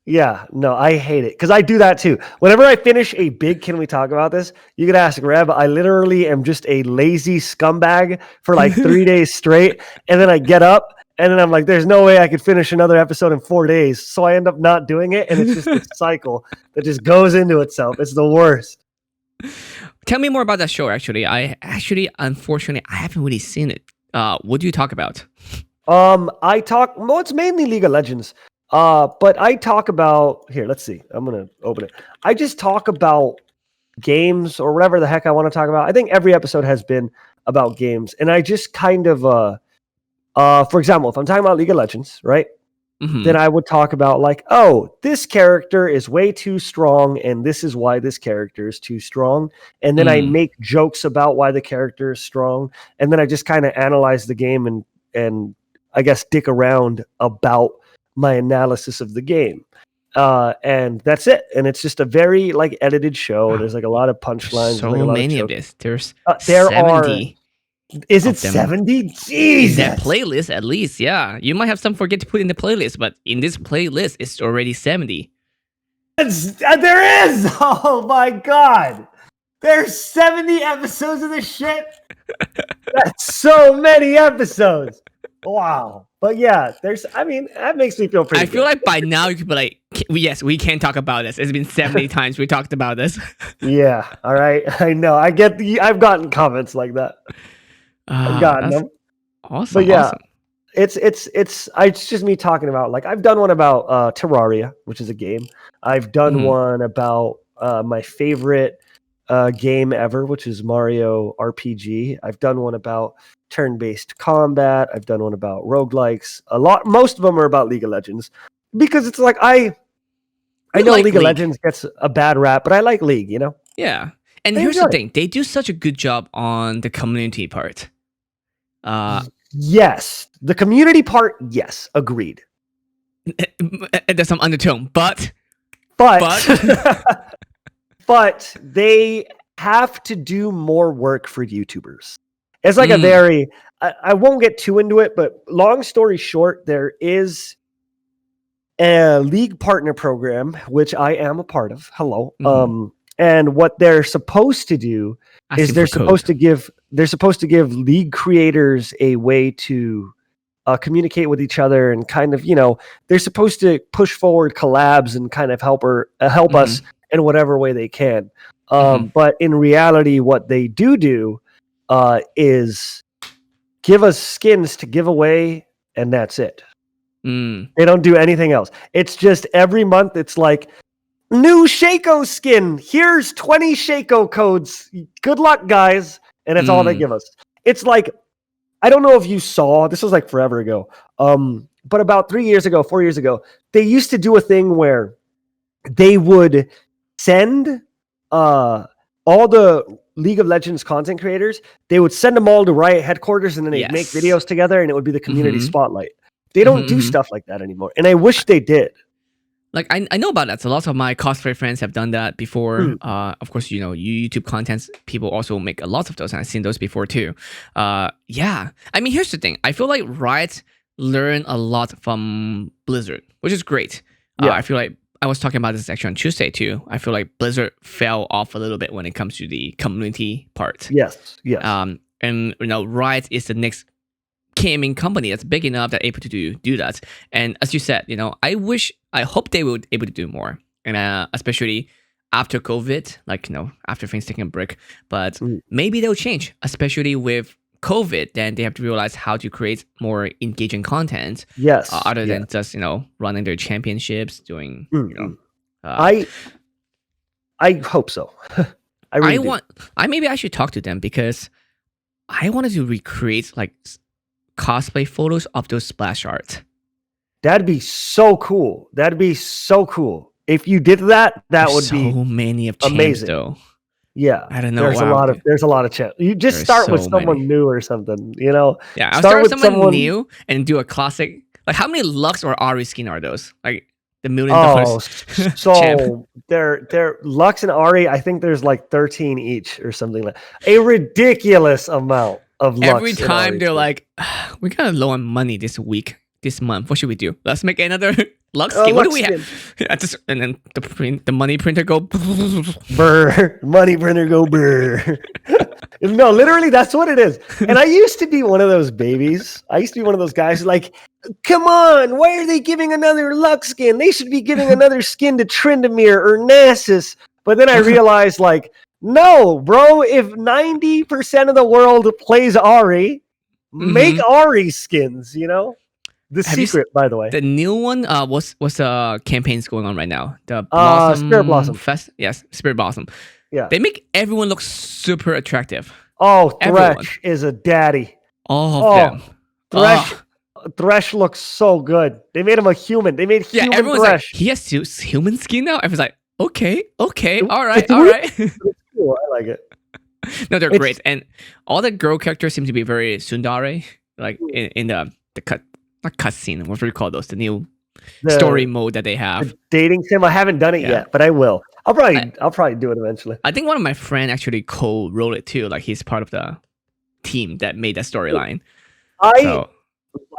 Yeah, no, I hate it because I do that too. Whenever I finish a big Can We Talk About This, you could ask Reb. I literally am just a lazy scumbag for like 3 days straight. And then I get up and then I'm like, there's no way I could finish another episode in 4 days. So I end up not doing it. And it's just a cycle that just goes into itself. It's the worst. Tell me more about that show, actually. Unfortunately, I haven't really seen it. What do you talk about? It's mainly League of Legends. But I talk about, here, let's see. I'm going to open it. I just talk about games or whatever the heck I want to talk about. I think every episode has been about games. And I just kind of, for example, if I'm talking about League of Legends, right? then I would talk about like, oh, this character is way too strong, and this is why this character is too strong. And then I make jokes about why the character is strong, and then I just kind of analyze the game and I guess dick around about my analysis of the game. And that's it. And it's just a very like edited show. There's like a lot of punchlines. So like, a lot many of this. There's there 70. Is it 70? Jesus. In that playlist, at least, yeah. You might have some forget to put in the playlist, but in this playlist, it's already 70. There is! Oh my god! There's 70 episodes of this shit? That's so many episodes! Wow. But yeah, that makes me feel pretty good. I feel like by now you could be like, yes, we can talk about this. It's been 70 times we talked about this. Yeah, all right. I know. I've gotten comments like that. I've gotten them. Awesome. But yeah, awesome. it's just me talking about, like, I've done one about Terraria, which is a game. I've done one about my favorite game ever, which is Mario RPG. I've done one about turn-based combat. I've done one about roguelikes. Most of them are about League of Legends, because it's like I know League of Legends gets a bad rap, but I like League, you know? Yeah. And here's the thing. They do such a good job on the community part. Yes. The community part, yes. Agreed. There's some undertone, but but they have to do more work for YouTubers. It's like a very, I won't get too into it, but long story short, there is a league partner program, which I am a part of. Hello. And what they're supposed to do is they're supposed to give league creators a way to communicate with each other, and kind of, they're supposed to push forward collabs and kind of help us in whatever way they can. But in reality, what they do is give us skins to give away, and that's it. They don't do anything else. It's just every month it's like, new Shaco skin. Here's 20 Shaco codes. Good luck, guys. And it's all they give us. It's like, I don't know if you saw, this was like forever ago, but about 4 years ago, they used to do a thing where they would send all the League of Legends content creators, they would send them all to Riot headquarters, and then they'd make videos together, and it would be the community spotlight. They don't do stuff like that anymore, and I wish they did. Like, I know about that. So lots of my cosplay friends have done that before. Of course, YouTube contents, people also make a lot of those, and I've seen those before too. Yeah. I mean, here's the thing. I feel like Riot learned a lot from Blizzard, which is great. I feel like I was talking about this actually on Tuesday too. I feel like Blizzard fell off a little bit when it comes to the community part. Yes. And Riot is the next gaming company that's big enough that able to do that. And as you said, I hope they would able to do more, and especially after COVID, like after things taking a break. But maybe they'll change, especially with COVID. Then they have to realize how to create more engaging content. Yes, other than just running their championships, doing I hope so. Maybe I should talk to them, because I wanted to recreate like cosplay photos of those splash art. That'd be so cool. If you did that, would be so many of amazing. Though. Yeah, I don't know. There's a lot of chance. You just start with someone new or something. Yeah, I'll start with someone new and do a classic. Like, how many Lux or Ari skin are those? Like the $1,000,000. So they're Lux and Ari. I think there's like 13 each or something like a ridiculous amount of Lux. Every time they're like, we're kind of low on money this month. What should we do? Let's make another Lux skin. What do we have? And then the money printer go brr. Money printer go brr. No, literally, that's what it is. And I used to be one of those babies. I used to be one of those guys like, come on, why are they giving another Lux skin? They should be giving another skin to Tryndamere or Nasus. But then I realized, like, no, bro, if 90% of the world plays Ari, make Ari skins, The secret, by the way. The new one, what's campaigns going on right now? The Spirit Blossom Fest? Yes, Spirit Blossom. Yeah. They make everyone look super attractive. Oh, Thresh is a daddy. All of them. Thresh Thresh looks so good. They made him a human. They made Yeah, human everyone's Thresh. like, he has human skin now. Everyone's like, okay, all right, It's all weird, right. but it's cool. I like it. No, they're It's- great, and all the girl characters seem to be very tsundere, like in the not cutscene. What do you call those? The new story mode that they have. The dating sim. I haven't done it Yeah. yet, but I will. I'll probably do it eventually. I think one of my friends actually co-wrote it too. Like he's part of the team that made that storyline. I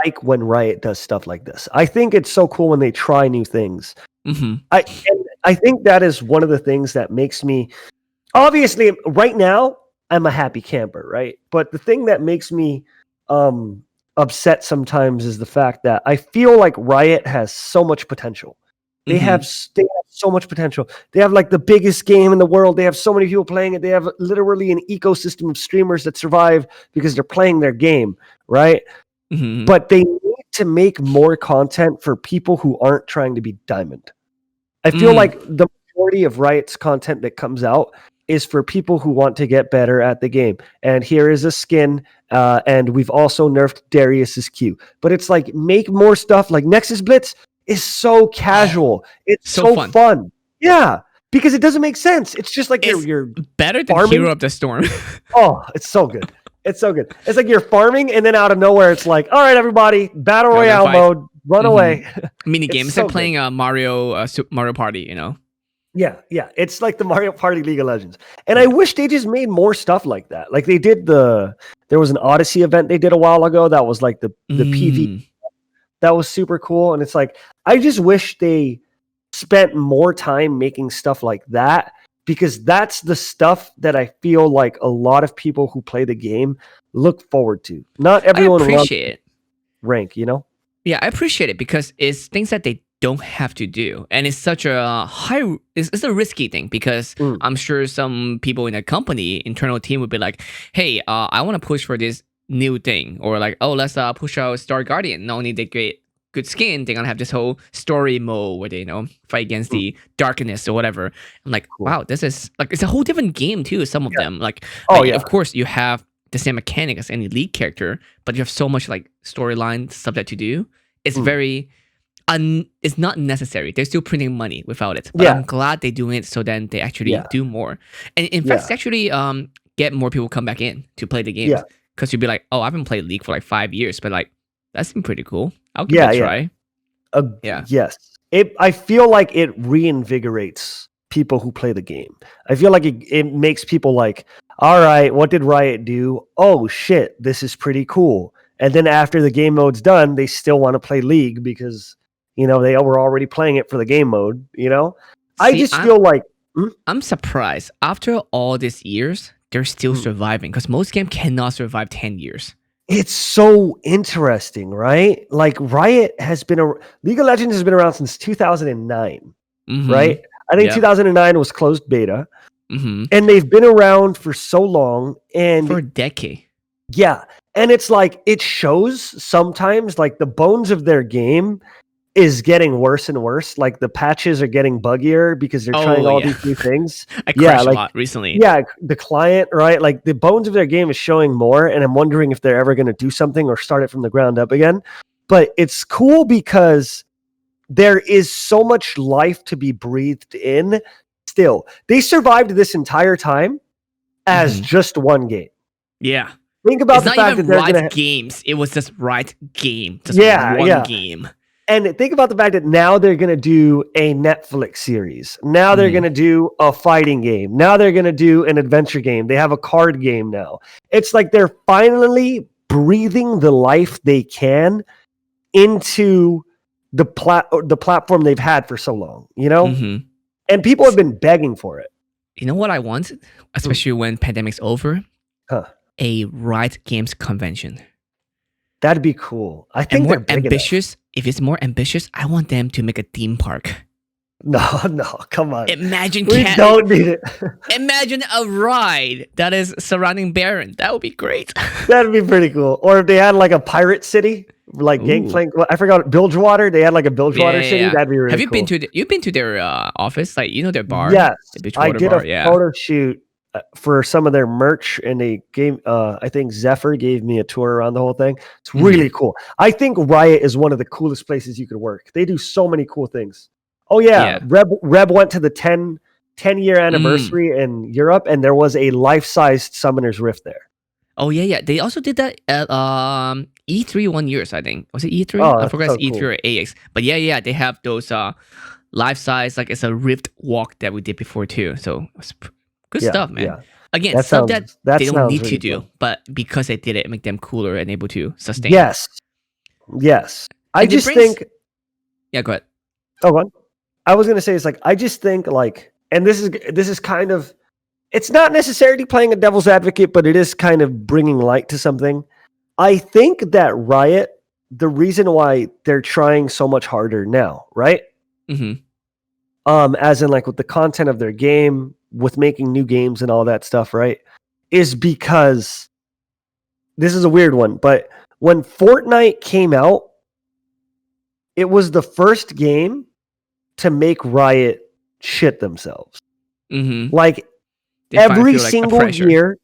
like when Riot does stuff like this. I think it's so cool when they try new things. Mm-hmm. I think that is one of the things that makes me, obviously right now I'm a happy camper, right? But the thing that makes me upset sometimes is the fact that I feel like Riot has so much potential. They have so much potential. They have like the biggest game in the world. They have so many people playing it. They have literally an ecosystem of streamers that survive because they're playing their game, right? Mm-hmm. But they need to make more content for people who aren't trying to be Diamond. I feel like the majority of Riot's content that comes out is for people who want to get better at the game. And here is a skin, and we've also nerfed Darius's Q. But it's like, make more stuff. Like Nexus Blitz is so casual. It's so fun. Yeah, because it doesn't make sense. It's just like you're better than farming. Hero of the Storm. Oh, it's so good. It's so good. It's like you're farming, and then out of nowhere, it's like, all right, everybody, battle royale mode, run away. Mini games so like playing a Mario Party, you know. Yeah. It's like the Mario Party League of Legends. And I wish they just made more stuff like that. Like they did there was an Odyssey event they did a while ago that was like the PV. That was super cool. And it's like, I just wish they spent more time making stuff like that, because that's the stuff that I feel like a lot of people who play the game look forward to. Not everyone appreciate it. Rank, you know? Yeah, I appreciate it because it's things that they don't have to do, and it's such a it's a risky thing, because I'm sure some people in a company internal team would be like, hey, I want to push for this new thing, or like, oh, let's push out Star Guardian. Not only they get good skin, they're gonna have this whole story mode where they fight against the darkness or whatever. I'm like, wow, this is like, it's a whole different game too. Some of them like, of course you have the same mechanic as any league character, but you have so much like storyline stuff that you do. It's very it's not necessary. They're still printing money without it. But I'm glad they're doing it, so then they actually do more. And in fact, it's actually get more people come back in to play the games. Because you'd be like, oh, I haven't played League for like 5 years, but like, that's been pretty cool. I'll give it a try. Yes. I feel like it reinvigorates people who play the game. I feel like it makes people like, all right, what did Riot do? Oh shit, this is pretty cool. And then after the game mode's done, they still want to play League because, you know, they were already playing it for the game mode, you know? I just feel like... I'm surprised. After all these years, they're still surviving, because most games cannot survive 10 years. It's so interesting, right? Like Riot has been League of Legends has been around since 2009, right? I think 2009 was closed beta, and they've been around for so long, and for a decade. Yeah, and it's like it shows sometimes like the bones of their game is getting worse and worse. Like the patches are getting buggier because they're trying all these new things. I crashed a lot recently. Yeah, the client, right? Like the bones of their game is showing more, and I'm wondering if they're ever going to do something or start it from the ground up again. But it's cool because there is so much life to be breathed in still. They survived this entire time as just one game. Yeah. Think about the fact that they're going to games. It was just game. Just one game. And think about the fact that now they're going to do a Netflix series. Now they're going to do a fighting game. Now they're going to do an adventure game. They have a card game now. It's like they're finally breathing the life they can into the platform they've had for so long, you know? And people have been begging for it. You know what I want? Especially when pandemic's over? A Riot Games convention. That'd be cool. I think more ambitious. If it's more ambitious, I want them to make a theme park. No, come on. Imagine we don't need it. Imagine a ride that is surrounding Baron. That would be great. That'd be pretty cool. Or if they had like a pirate city, like Gangplank. I forgot Bilgewater. They had like a Bilgewater city. Yeah. That'd be really cool. You've been to their office? Like, you know, their bar? Yes, the I did bar, a photo shoot for some of their merch, and they gave I think Zephyr gave me a tour around the whole thing. It's Mhm. really cool. I think Riot is one of the coolest places you could work. They do so many cool things. Oh yeah, Yeah. Reb went to the 10-year Mm. anniversary in Europe, and there was a life-sized Summoner's Rift there. Oh yeah. They also did that at E3 1 year, I think. Was it E3? Oh, I that's forgot so it's E3 cool. or AX. But yeah, they have those life size, like it's a rift walk that we did before too. So it's good Yeah, stuff, man. yeah. Again, That stuff that they don't sounds need to really do, fun. but because they did it make them cooler and able to sustain. Yes. I And it just brings think. Yeah, go ahead. Oh, what? I was gonna say it's like I just think like, and this is kind of, it's not necessarily playing a devil's advocate, but it is kind of bringing light to something. I think that Riot, the reason why they're trying so much harder now, right? Mm-hmm. As in like with the content of their game, with making new games and all that stuff, right? Is because this is a weird one, but when Fortnite came out, it was the first game to make Riot shit themselves. Mm-hmm. Like They finally every feel like a single pressure. year,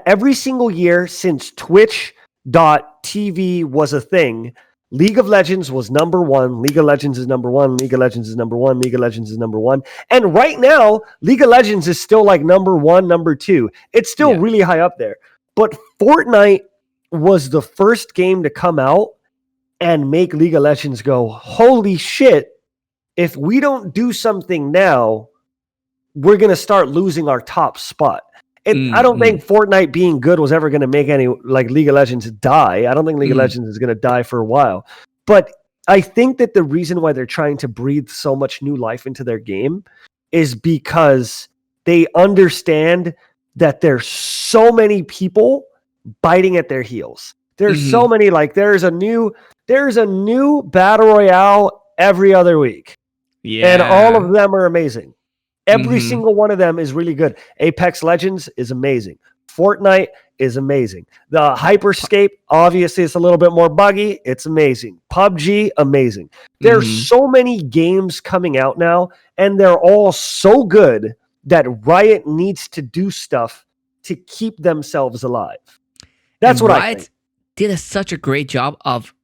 every single year since Twitch.tv was a thing, League of Legends was number one. League of Legends is number one. League of Legends is number one. League of Legends is number one. And right now, League of Legends is still like number one, number two. It's still Yeah. really high up there. But Fortnite was the first game to come out and make League of Legends go, holy shit, if we don't do something now, we're going to start losing our top spot. I don't think Fortnite being good was ever going to make any like League of Legends die. I don't think League of Legends is going to die for a while. But I think that the reason why they're trying to breathe so much new life into their game is because they understand that there's so many people biting at their heels. There's so many, like there's a new battle royale every other week. Yeah. And all of them are amazing. Every single one of them is really good. Apex Legends is amazing. Fortnite is amazing. The Hyperscape, obviously, it's a little bit more buggy. It's amazing. PUBG, amazing. There's so many games coming out now, and they're all so good that Riot needs to do stuff to keep themselves alive. That's what I think. Riot did such a great job of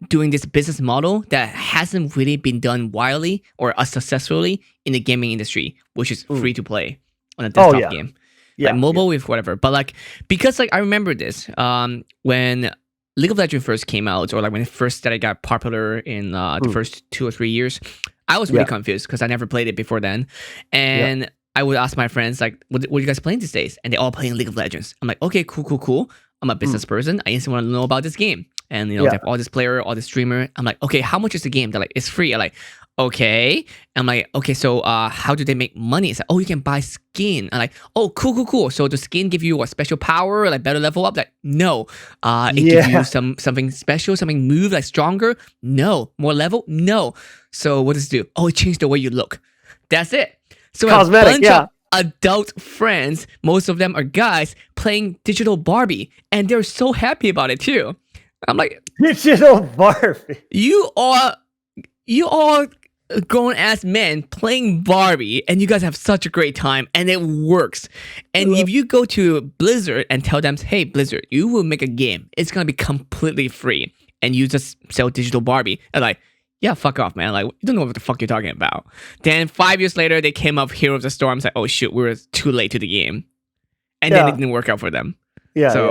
doing this business model that hasn't really been done widely or successfully in the gaming industry, which is free to play on a desktop game. Yeah, like mobile with whatever. But like, because like I remember this when League of Legends first came out, or like when it first started got popular in the first 2 or 3 years, I was really confused because I never played it before then. And I would ask my friends like, what are you guys playing these days? And they all playing League of Legends. I'm like, okay, cool. I'm a business person. I instantly want to know about this game. And you know, they have all this player, all this streamer. I'm like, okay, how much is the game? They're like, it's free. I'm like, okay. I'm like, okay, so how do they make money? It's like, oh, you can buy skin. I'm like, oh, cool. So the skin give you a special power, like better level up? Like, no. It gives you something special, something move like stronger? No. More level? No. So what does it do? Oh, it changed the way you look. That's it. So cosmetic, a bunch of adult friends, most of them are guys, playing digital Barbie, and they're so happy about it too. I'm like, digital Barbie. You all grown ass men playing Barbie, and you guys have such a great time, and it works. And if you go to Blizzard and tell them, hey, Blizzard, you will make a game, it's gonna be completely free, and you just sell digital Barbie, and like, yeah, fuck off, man. Like, you don't know what the fuck you're talking about. Then 5 years later, they came up Hero of the Storm. It's like, oh shit, we were too late to the game, and then it didn't work out for them. Riot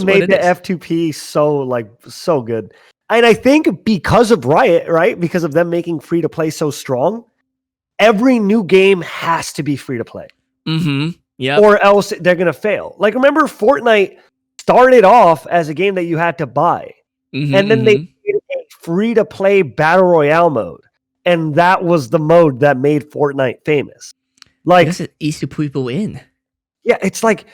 made the F2P so good. And I think because of Riot, right? Because of them making free to play so strong, every new game has to be free to play. Yeah. Or else they're gonna fail. Like, remember Fortnite started off as a game that you had to buy. And then they made a free to play battle royale mode. And that was the mode that made Fortnite famous. Like, because it's easy to put people in. Yeah, it's like,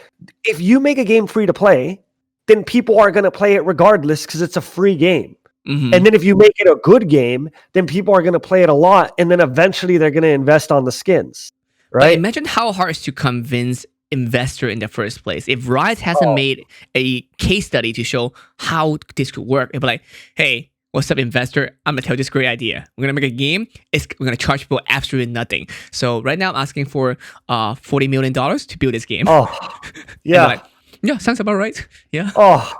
if you make a game free to play, then people are going to play it regardless because it's a free game. And then if you make it a good game, then people are going to play it a lot, and then eventually they're going to invest on the skins, right? But imagine how hard it is to convince investor in the first place. If Riot hasn't made a case study to show how this could work, it'd be like, hey, what's up, investor? I'm gonna tell you this great idea. We're gonna make a game. We're gonna charge people absolutely nothing. So right now I'm asking for $40 million to build this game. Oh, And yeah. they're like, yeah, sounds about right. Yeah. Oh,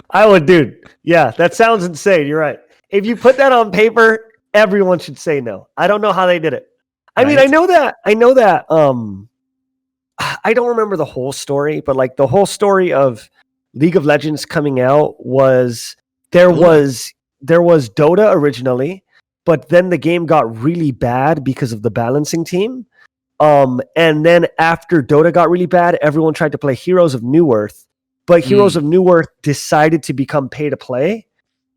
I would, dude. Yeah, that sounds insane. You're right. If you put that on paper, everyone should say no. I don't know how they did it. I mean, Right. I know that. I don't remember the whole story, but like the whole story of League of Legends coming out was there Dota. was Dota originally, but then the game got really bad because of the balancing team. And then after Dota got really bad, everyone tried to play Heroes of New Earth, but Heroes of New Earth decided to become pay to play.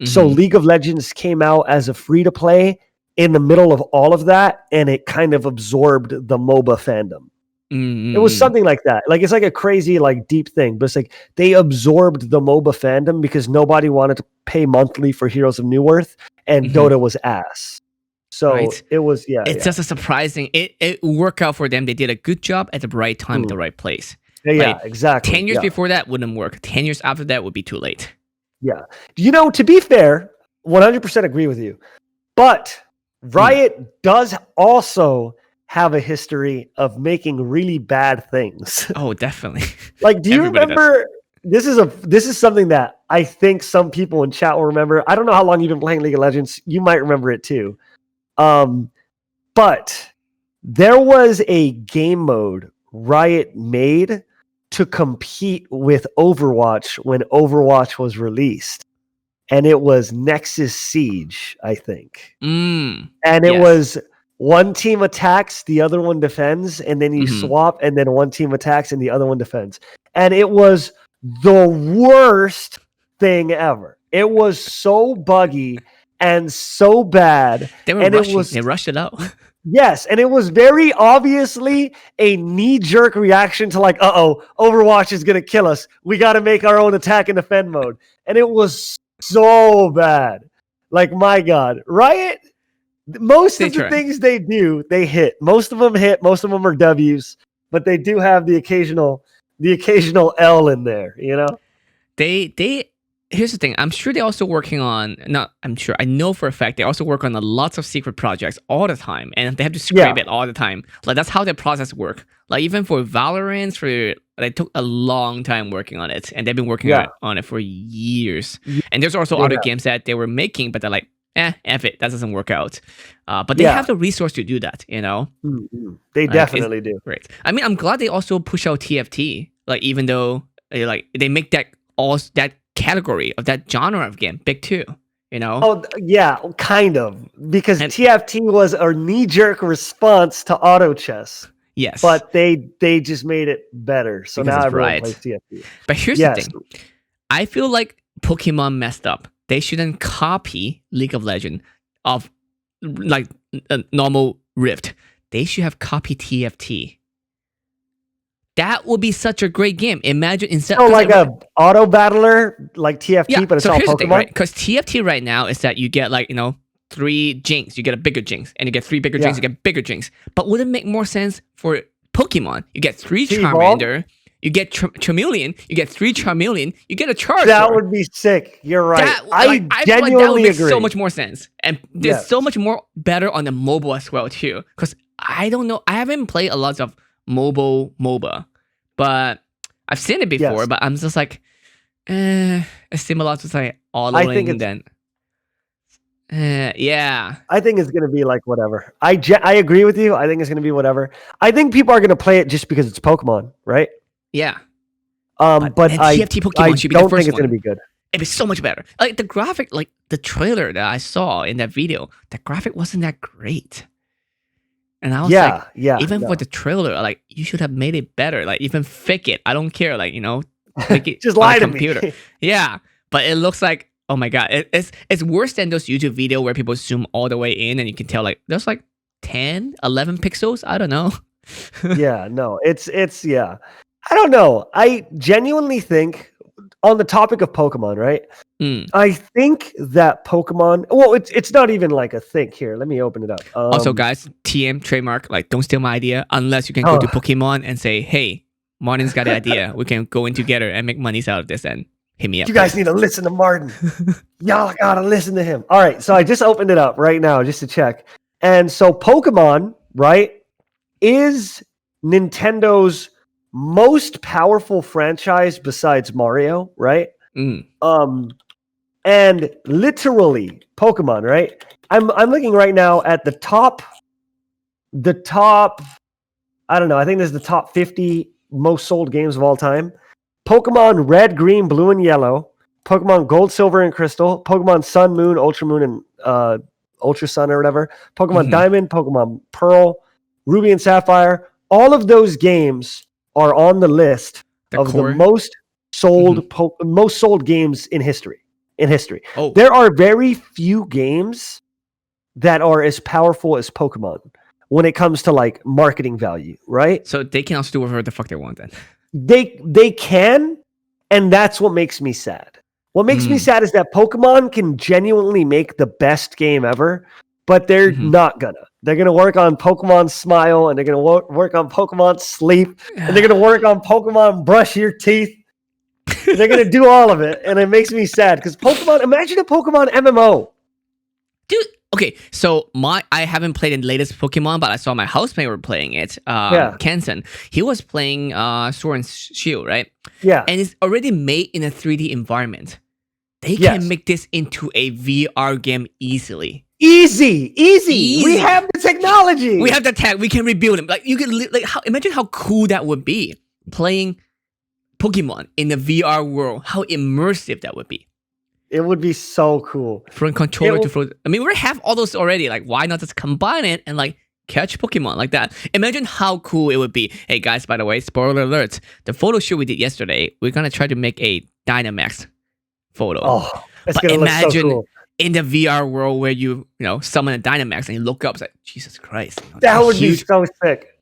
So Mhm. League of Legends came out as a free to play in the middle of all of that, and it kind of absorbed the MOBA fandom. It was something like that. Like it's like a crazy, like deep thing, but it's like they absorbed the MOBA fandom because nobody wanted to pay monthly for Heroes of New Earth, and Dota was ass. So Right. it was, It's just a surprising. It worked out for them. They did a good job at the right time, at the right place. Yeah, Like, exactly. 10 years yeah. before that wouldn't work. 10 years after that would be too late. Yeah. To be fair, 100% agree with you. But Riot does also have a history of making really bad things. Oh, definitely. Like, do you Everybody does. remember? This is something that I think some people in chat will remember. I don't know how long you've been playing League of Legends. You might remember it too. But there was a game mode Riot made to compete with Overwatch when Overwatch was released. And it was Nexus Siege, I think. And it was one team attacks, the other one defends, and then you swap, and then one team attacks and the other one defends. And it was the worst thing ever. It was so buggy and so bad. They were and rushing. It was, they rushed it out. Yes, and it was very obviously a knee-jerk reaction to like, Overwatch is going to kill us. We got to make our own attack and defend mode. And it was so bad. Like, my God. Riot, most of the things they do, they hit. Most of them hit. Most of them are W's. But they do have the occasional L in there, you know? Here's the thing. I'm sure they're also working on, I know for a fact they also work on lots of secret projects all the time, and they have to scrape it all the time. Like, that's how their process work. Like, even for Valorant, they took a long time working on it, and they've been working on it for years. And there's also other games that they were making, but they're like, F it, that doesn't work out. But they have the resource to do that, you know? They definitely do. Great. I mean, I'm glad they also push out TFT, like, even though they make that category of that genre of game big too, you know? Oh, yeah, kind of. Because TFT was a knee-jerk response to auto chess. Yes. But they just made it better. So now everyone plays TFT. But here's the thing. I feel like Pokemon messed up. They shouldn't copy League of Legends of like a normal Rift. They should have copied TFT. That would be such a great game. Imagine instead of like a auto battler like TFT, but it's all Pokemon. Thing, right? Because TFT right now is that you get 3 Jinx, you get a bigger Jinx, and you get 3 bigger Jinx, you get bigger Jinx. But would it make more sense for Pokemon? You get 3 Charmander, you get Charmeleon, you get 3 Charmeleon, you get a Charizard. That would be sick. You're right. I genuinely feel like that would make so much more sense, and there's so much more better on the mobile as well too. Because I don't know, I haven't played a lot of MOBA, but I've seen it before. But I'm just like, it's similar to say autoing then. I think it's gonna be like whatever. I agree with you. I think it's gonna be whatever. I think people are gonna play it just because it's Pokemon, right? Yeah. But TFT Pokemon should be the first one. I don't think it's gonna be good. It'd be so much better. Like the graphic, like the trailer that I saw in that video, the graphic wasn't that great. And I was even for the trailer, like, you should have made it better. Like, even fake it. I don't care. Like, make it just lie to computer. Me. Yeah, but it looks like, oh my God, it's worse than those YouTube videos where people zoom all the way in and you can tell like there's like 10, 11 pixels. I don't know. It's I don't know. I genuinely think, on the topic of Pokemon, right? I think that Pokemon. Well, it's not even like a thing here. Let me open it up. Also, guys, TM trademark. Like, don't steal my idea unless you can go to Pokemon and say, "Hey, Martin's got an idea. We can go in together and make monies out of this." And Hit me up. You guys need to listen to Martin. Y'all gotta listen to him. All right, so I just opened it up right now just to check. And so Pokemon, right, is Nintendo's most powerful franchise besides Mario, right? And literally Pokemon, right? I'm looking right now at the top, I don't know, I think this is the top 50 most sold games of all time. Pokemon Red, Green, Blue, and Yellow, Pokemon Gold, Silver, and Crystal, Pokemon Sun, Moon, Ultra Moon, and Ultra Sun or whatever, Pokemon Diamond, Pokemon Pearl, Ruby and Sapphire. All of those games are on the list of the most sold games in history. Oh. There are very few games that are as powerful as Pokemon when it comes to like marketing value, right? So they can also do whatever the fuck they want then. They can, and that's what makes me sad. What makes me sad is that Pokemon can genuinely make the best game ever, but they're not gonna. They're gonna work on Pokemon Smile, and they're gonna work on Pokemon Sleep, and they're gonna work on Pokemon Brush Your Teeth. They're gonna do all of it, and it makes me sad because Pokemon. Imagine a Pokemon MMO, dude. Okay, so I haven't played the latest Pokemon, but I saw my housemate were playing it. Kenson, he was playing Sword and Shield, right? Yeah, and it's already made in a 3D environment. They can make this into a VR game easily. Easy. We have the technology. We have the tech. We can rebuild them. Like you can imagine how cool that would be playing Pokemon in the VR world. How immersive that would be. It would be so cool. From controller to float. I mean, we have all those already. Like, why not just combine it and like catch Pokemon like that? Imagine how cool it would be. Hey guys, by the way, spoiler alert. The photo shoot we did yesterday, we're gonna try to make a Dynamax photo. Oh, that's gonna look so cool. In the VR world where you summon a Dynamax and you look up, it's like, Jesus Christ. That would be so sick.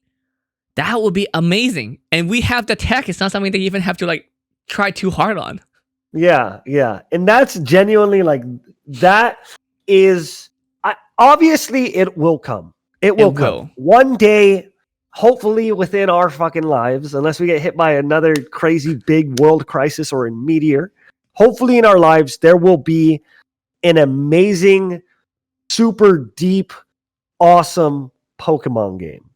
That would be amazing. And we have the tech. It's not something that you even have to like try too hard on. Yeah. And that's genuinely like, that is, obviously it will come. It will come. One day, hopefully within our fucking lives, unless we get hit by another crazy big world crisis or a meteor, hopefully in our lives, there will be an amazing, super deep, awesome Pokemon game,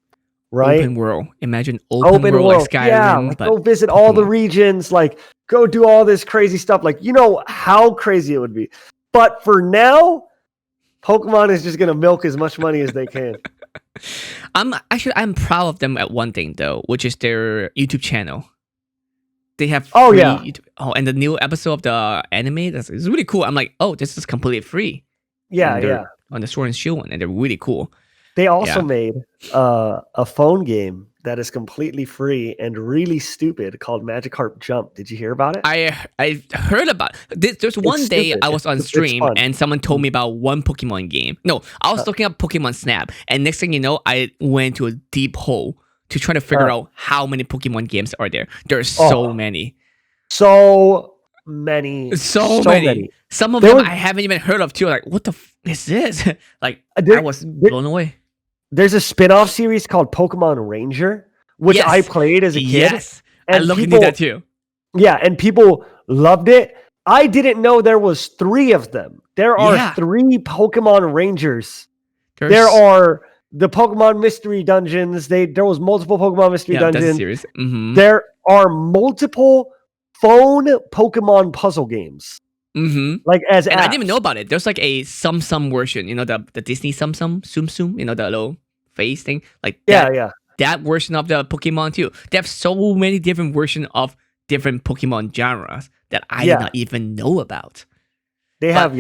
right? Open world. Imagine open world like Skyrim. Yeah, like go visit all the regions, like go do all this crazy stuff. Like, you know how crazy it would be. But for now, Pokemon is just going to milk as much money as they can. I'm proud of them at one thing though, which is their YouTube channel. They have free YouTube. Oh, and the new episode of the anime, it's really cool. I'm like, oh, this is completely free. Yeah. On the Sword and Shield one, and they're really cool. They also made a phone game that is completely free and really stupid called Magikarp Jump. Did you hear about it? I heard about it. There's one day I was on stream and someone told me about one Pokemon game. No, I was looking up Pokemon Snap, and next thing you know, I went to a deep hole to try to figure out how many Pokemon games are there. There's so many. So many. Some of them I haven't even heard of too. Like, what the f is this? Like, I was blown away. There's a spin-off series called Pokemon Ranger, which I played as a kid. Yes, and I looked into that too. Yeah, and people loved it. I didn't know there was 3 of them. There are 3 Pokemon Rangers. There are the Pokemon Mystery Dungeons. There was multiple Pokemon Mystery Dungeons. That's a series. There are multiple phone Pokemon puzzle games. Like as and I didn't even know about it. There's like a Sum version, the Disney Sum, the little face thing. Like that version of the Pokemon too. They have so many different versions of different Pokemon genres that I did not even know about. They have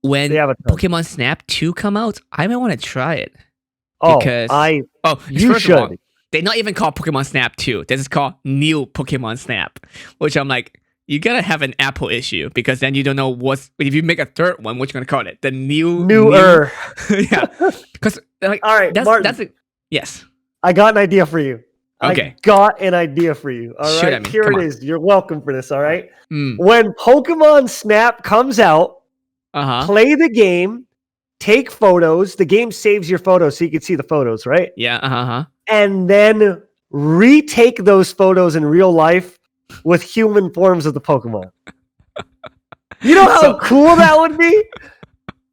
when Pokemon Snap 2 come out, I might want to try it. You should. All, they're not even called Pokemon Snap 2. This is called New Pokemon Snap, which I'm like, you gotta have an Apple issue because then you don't know if you make a third one, what you're gonna call it? The newer. Yeah. Because like, all right, Martin, yes. I got an idea for you. Okay. I got an idea for you. All right. Here it is. You're welcome for this. All right. When Pokemon Snap comes out, play the game, take photos. The game saves your photos so you can see the photos, right? Yeah. And then retake those photos in real life with human forms of the Pokemon. You know how So- cool that would be?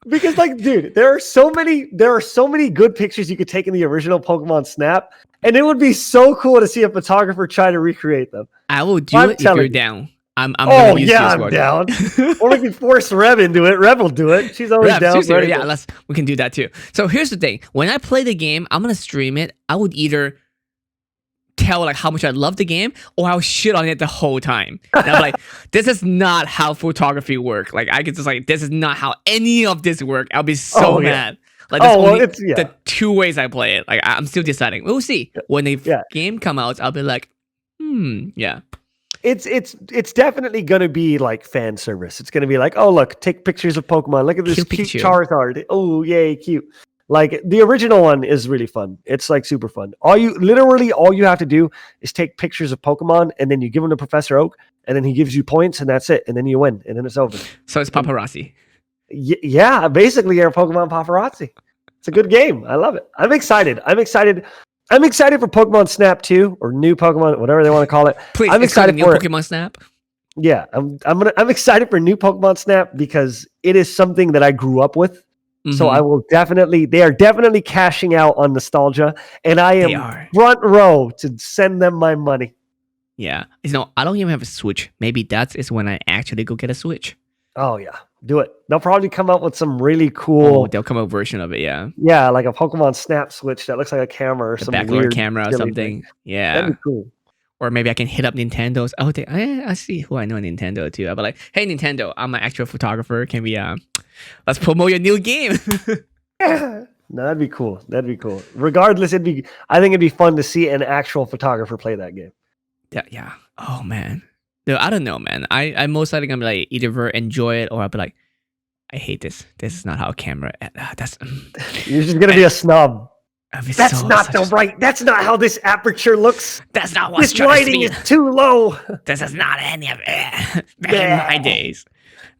Because, like, dude, there are so many good pictures you could take in the original Pokemon Snap, and it would be so cool to see a photographer try to recreate them. I will do I'm it if you're telling you. down. I'm Oh gonna use yeah, this I'm word. down. Or we can force Rev into it. Rev will do it. She's always Rev, down. seriously, Ready yeah, to- we can do that too. So here's the thing: when I play the game, I'm gonna stream it. I would either tell like how much I love the game, or I'll shit on it the whole time. And I'm like, this is not how photography work. Like I could just like, this is not how any of this work. I'll be so Oh, yeah. mad. Like that's Oh, well, only it's yeah. the two ways I play it. Like I'm still deciding. We'll see when the Yeah. game come out. I'll be like, yeah. It's definitely gonna be like fan service. It's gonna be like, oh look, take pictures of Pokemon. Look at this Cute cute picture. Charizard. Oh yay, cute. Like the original one is really fun. It's like super fun. All you have to do is take pictures of Pokemon and then you give them to Professor Oak and then he gives you points and that's it. And then you win and then it's over. So it's paparazzi. Yeah, basically you're a Pokemon paparazzi. It's a good game. I love it. I'm excited for Pokemon Snap 2 or new Pokemon, whatever they want to call it. Please, I'm it's called excited new for it. Pokemon Snap. Yeah, I'm excited for new Pokemon Snap because it is something that I grew up with. So Mhm. I will they are definitely cashing out on nostalgia, and I They am are. front row to send them my money. Yeah. You know, I don't even have a Switch. Maybe that is when I actually go get a Switch. Oh yeah, do it. They'll probably come up with some really Oh, cool, they'll come a version of it, yeah. yeah, like a Pokemon Snap Switch that looks like a camera or The some backlit weird camera or silly something. thing. Yeah. That'd be cool. Or maybe I can hit up Nintendo's. Oh, I see who I know in Nintendo too. I'll be like, hey Nintendo, I'm an actual photographer. Can we let's promote your new game? No, that'd be cool. That'd be cool. Regardless, I think it'd be fun to see an actual photographer play that game. Yeah. Oh man. No, I don't know, man. I most likely gonna be like either enjoy it or I'll be like, I hate this. This is not how camera. That's You're just gonna be a snob. I'll be That's so- not such the a- right. That's not how this aperture looks. That's not what's This trying to lighting speed. is too low. This is not any of it. Back in my days.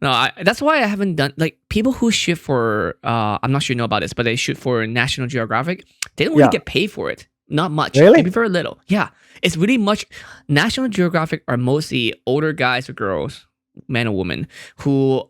No, that's why I haven't done like people who shoot for. I'm not sure you know about this, but they shoot for National Geographic. They don't really Yeah. get paid for it. Not much. Really? Maybe very little. Yeah, it's really much. National Geographic are mostly older guys or girls, men or women, who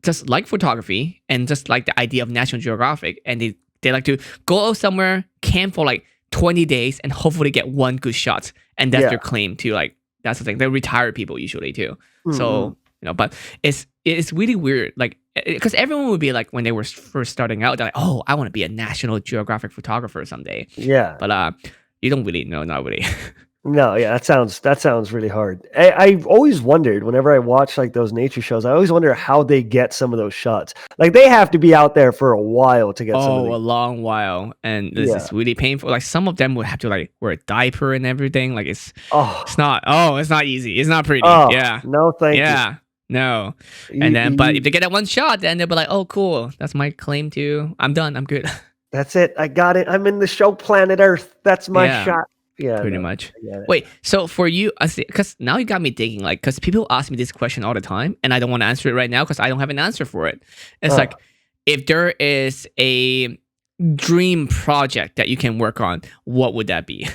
just like photography and just like the idea of National Geographic, and they like to go out somewhere, camp for like 20 days, and hopefully get one good shot, and that's Yeah. their claim to like. That's the thing. They're retired people usually too. Mhm. So you know, but it's really weird, like because everyone would be like when they were first starting out, they're like, oh, I want to be a National Geographic photographer someday. Yeah. But you don't really know, not really. No, yeah, that sounds really hard. I've always wondered whenever I watch like those nature shows, I always wonder how they get some of those shots. Like they have to be out there for a while to get some of Oh, a these. long while, and this Yeah. is really painful. Like some of them would have to like wear a diaper and everything. Like it's Oh, not easy. It's not pretty. oh Yeah, no, thank yeah, no. you. And then, but You- if they get that one shot, then they'll be like, oh, cool. That's my claim to. I'm done. I'm good. that's it. I got it. I'm in the show Planet Earth. That's my Yeah. shot. Yeah, Pretty no, much. I get it. Wait, so for you, I see, because now you got me thinking, like, because people ask me this question all the time, and I don't want to answer it right now because I don't have an answer for it. It's Oh. like, if there is a dream project that you can work on, what would that be?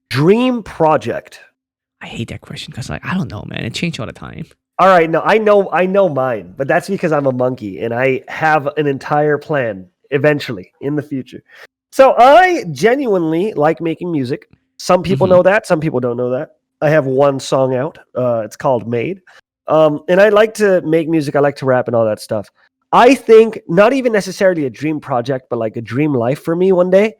Dream project. I hate that question because, like, I don't know, man. It changes all the time. All right, no, I know mine, but that's because I'm a monkey and I have an entire plan eventually in the future. So I genuinely like making music. Some people Mhm. know that, some people don't know that. I have one song out. It's called Made. And I like to make music, I like to rap and all that stuff. I think not even necessarily a dream project, but like a dream life for me one day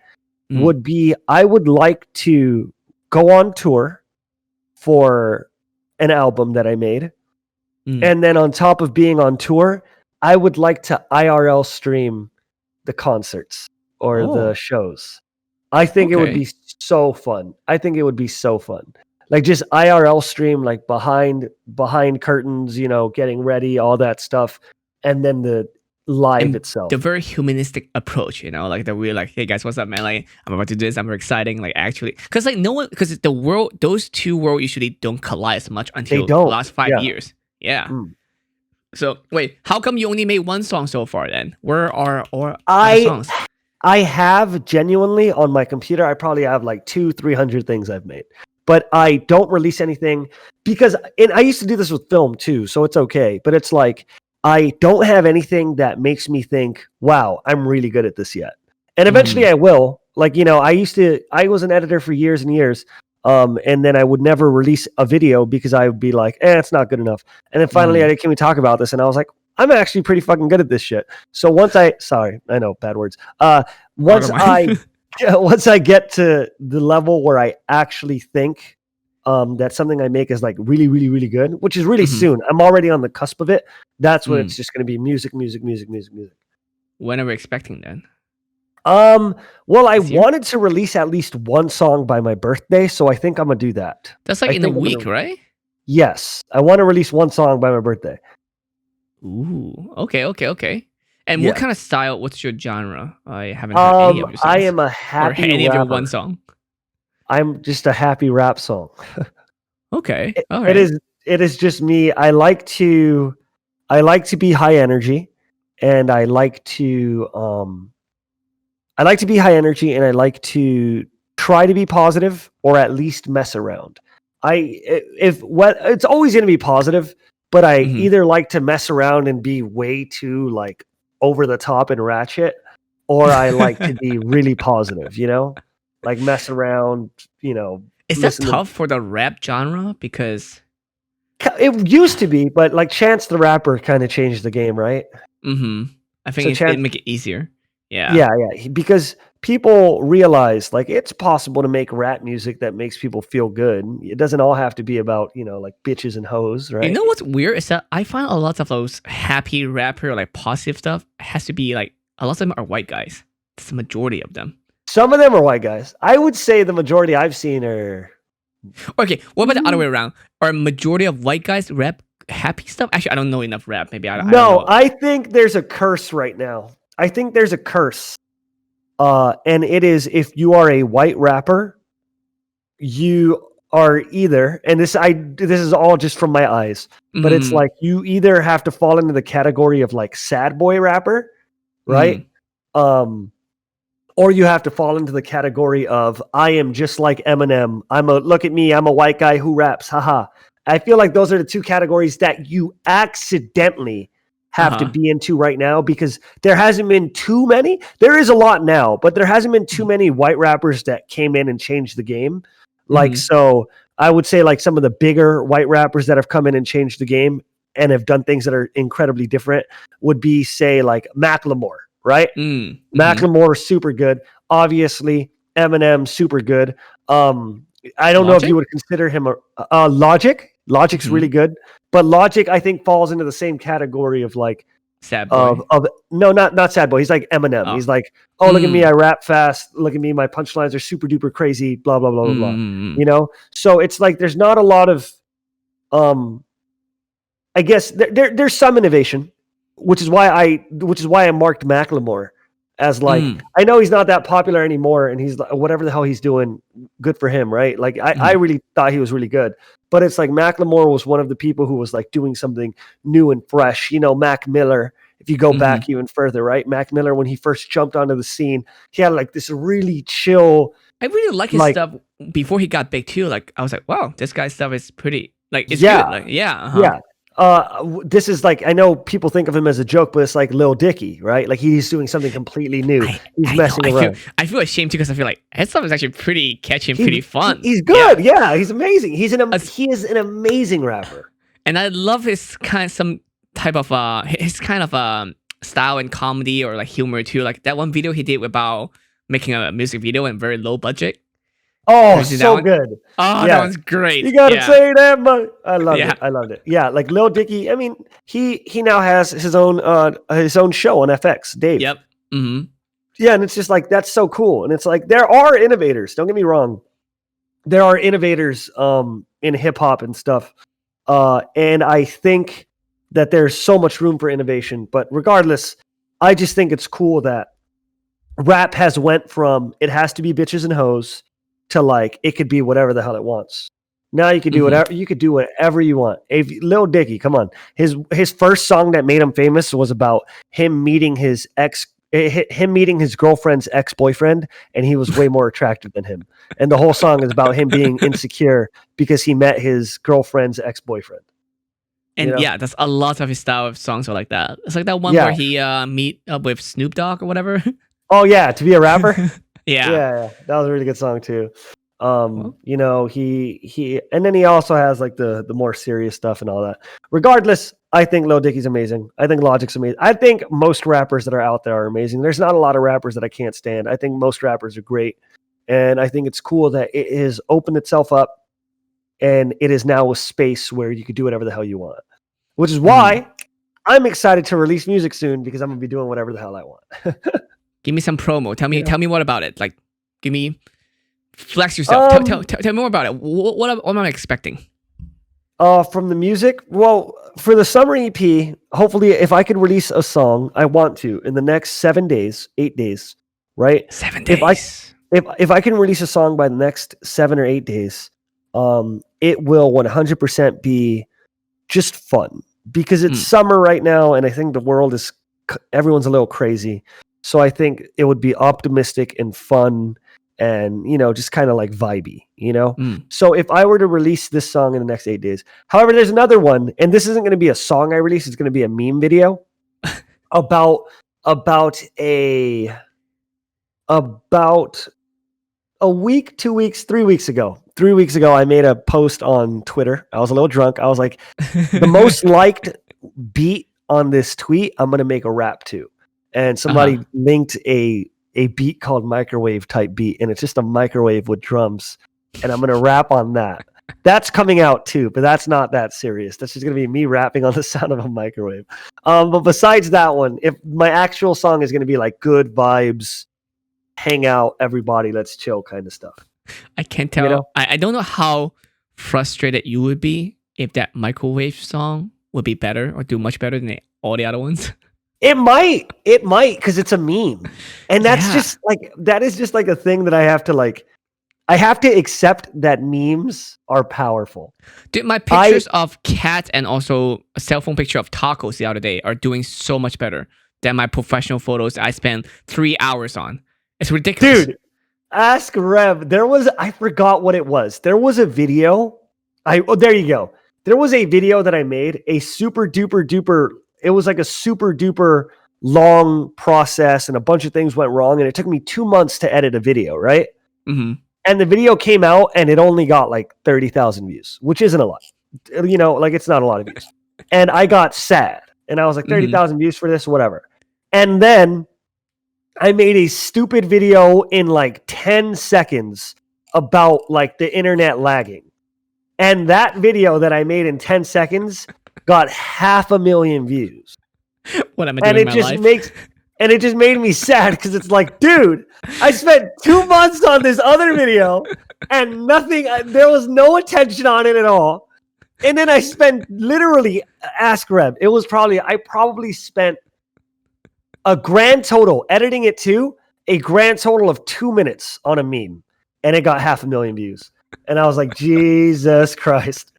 Mm. would be I would like to go on tour for an album that I made. Mm. And then on top of being on tour, I would like to IRL stream the concerts or Oh. the shows. I think it would Okay. be so fun. I think it would be so fun. Like just IRL stream, like behind curtains, you know, getting ready, all that stuff, and then the live And itself. The very humanistic approach, you know, like that we're like, hey guys, what's up, man? Like, I'm about to do this. I'm very exciting. Like, actually, because like no one, because the world, those two worlds usually don't collide as much until the don't, last 5 yeah. years. Yeah. Mm. So wait, how come you only made one song so far? Then where are or I- songs? I have genuinely on my computer, I probably have like 200-300 things I've made. but I don't release anything because, and I used to do this with film too, so it's okay. But it's like I don't have anything that makes me think, wow, I'm really good at this yet. And eventually I will. Like, I was an editor for years and years. And then I would never release a video because I would be like, it's not good enough. And then finally can we talk about this? And I was like, I'm actually pretty fucking good at this shit. So sorry, I know, bad words. Once I get to the level where I actually think that something I make is like really, really, really good, which is really soon. I'm already on the cusp of it. That's when it's just going to be music, music, music, music, music. When are we expecting then? Well, I wanted to release at least one song by my birthday, so I think I'm gonna do that. That's like in a week, right? Yes, I want to release one song by my birthday. Ooh, okay. And what kind of style? What's your genre? I haven't heard any of your songs. I am a happy or any rapper. of your one song. I'm just a happy rap song. Okay, all right. It is just me. I like to be high energy, and I like to be high energy, and I like to try to be positive or at least mess around. It's always going to be positive, but I either like to mess around and be way too like over the top and ratchet, or I like to be really positive, like mess around, Is that tough for the rap genre? Because it used to be, but like Chance the Rapper kind of changed the game, right? I think it make it easier. Yeah, because people realize like it's possible to make rap music that makes people feel good. It doesn't all have to be about, like bitches and hoes, right? You know what's weird is that I find a lot of those happy rapper, like positive stuff has to be like, a lot of them are white guys. It's the majority of them. Some of them are white guys. I would say the majority I've seen are... Okay, what about the other way around? Are a majority of white guys rap happy stuff? Actually, I don't know enough rap. Maybe I don't know. I think there's a curse right now. I think there's a curse. And it is, if you are a white rapper, you are either, and this is all just from my eyes, but it's like you either have to fall into the category of like sad boy rapper, right? Or you have to fall into the category of I am just like Eminem. Look at me, I'm a white guy who raps. Haha. I feel like those are the two categories that you accidentally have to be into right now, because there hasn't been too many. There is a lot now, but there hasn't been too many white rappers that came in and changed the game. Like, so I would say like some of the bigger white rappers that have come in and changed the game and have done things that are incredibly different would be, say, like Macklemore, right? Macklemore is super good. Obviously, Eminem, super good. I don't know if you would consider him a Logic. Logic's really good, but Logic I think falls into the same category of like sad boy. No, not sad boy. He's like Eminem. He's like, oh, look at me, I rap fast. Look at me, my punchlines are super duper crazy. Blah blah blah blah blah. So it's like there's not a lot of, I guess there's some innovation, which is why I marked Macklemore as like, I know he's not that popular anymore, and he's whatever the hell he's doing, good for him, right? Like I really thought he was really good, but it's like Macklemore was one of the people who was like doing something new and fresh. Mac Miller, if you go back even further, right? Mac Miller, when he first jumped onto the scene, he had like this really chill. I really like his stuff before he got big too. Like I was like, wow, this guy's stuff is pretty, like it's good. Like, yeah. This is like, I know people think of him as a joke, but it's like Lil Dicky, right? Like he's doing something completely new. He's messing around. I feel ashamed too, because I feel like his stuff is actually pretty catchy and pretty fun. He's good. Yeah, he's amazing. He is an amazing rapper. And I love his kind of style and comedy or like humor too. Like that one video he did about making a music video and very low budget. Oh, so good. Oh, that one's great. You gotta say that, but I loved it. Yeah, like Lil Dicky. I mean, he now has his own show on FX, Dave. Yep. Yeah, and it's just like, that's so cool. And it's like, there are innovators. Don't get me wrong. There are innovators in hip hop and stuff. And I think that there's so much room for innovation. But regardless, I just think it's cool that rap has went from it has to be bitches and hoes to like it could be whatever the hell it wants. Now you can do whatever you want. Lil Dicky, come on. His first song that made him famous was about him meeting his ex him meeting his girlfriend's ex-boyfriend, and he was way more attractive than him. And the whole song is about him being insecure because he met his girlfriend's ex-boyfriend. And yeah, that's a lot of his style of songs are like that. It's like that one where he meet up with Snoop Dogg or whatever. Oh yeah, To Be a Rapper. Yeah, that was a really good song too. You know, he and then he also has like the more serious stuff and all that. Regardless, I think Lil Dicky's amazing. I think Logic's amazing. I think most rappers that are out there are amazing. There's not a lot of rappers that I can't stand. I think most rappers are great. And I think it's cool that it has opened itself up and it is now a space where you can do whatever the hell you want. Which is why I'm excited to release music soon, because I'm gonna be doing whatever the hell I want. Give me some promo. Tell me more about it. Like, give me, flex yourself. Tell me more about it. What am I expecting? From the music, well, for the summer EP, hopefully, if I could release a song, I want to in the next 8 days, right? 7 days. If I can release a song by the next 7 or 8 days, it will 100% be just fun, because it's summer right now, and I think the world is everyone's a little crazy. So I think it would be optimistic and fun, and just kind of like vibey, So if I were to release this song in the next 8 days, however, there's another one, and this isn't going to be a song I release; it's going to be a meme video about a week, 2 weeks, 3 weeks ago. 3 weeks ago, I made a post on Twitter. I was a little drunk. I was like, the most liked beat on this tweet, I'm going to make a rap to. And somebody linked a beat called Microwave type beat, and it's just a microwave with drums. And I'm going to rap on that. That's coming out too, but that's not that serious. That's just going to be me rapping on the sound of a microwave. But besides that one, if my actual song is going to be like good vibes, hang out, everybody, let's chill kind of stuff. I can't tell. I don't know how frustrated you would be if that microwave song would be better or do much better than all the other ones. It might, because it's a meme, and that's just like a thing that I have to accept that memes are powerful. Dude, my pictures of cats and also a cell phone picture of tacos the other day are doing so much better than my professional photos I spent 3 hours on. It's ridiculous. Dude, ask Rev. I forgot what it was. There was a video. There you go. There was a video that I made, a super duper duper. It was like a super duper long process, and a bunch of things went wrong, and it took me 2 months to edit a video, right? Mm-hmm. And the video came out, and it only got like 30,000 views, which isn't a lot. Like it's not a lot of views. And I got sad, and I was like, 30,000 views for this, whatever. And then I made a stupid video in like 10 seconds about like the internet lagging. And that video that I made in 10 seconds got 500,000 views. What am I doing in my life? And it just made me sad, because it's like, dude, I spent 2 months on this other video and there was no attention on it at all. And then I spent literally, ask Reb, I probably spent a grand total, editing it too, a grand total of 2 minutes on a meme, and it got 500,000 views. And I was like, Jesus Christ.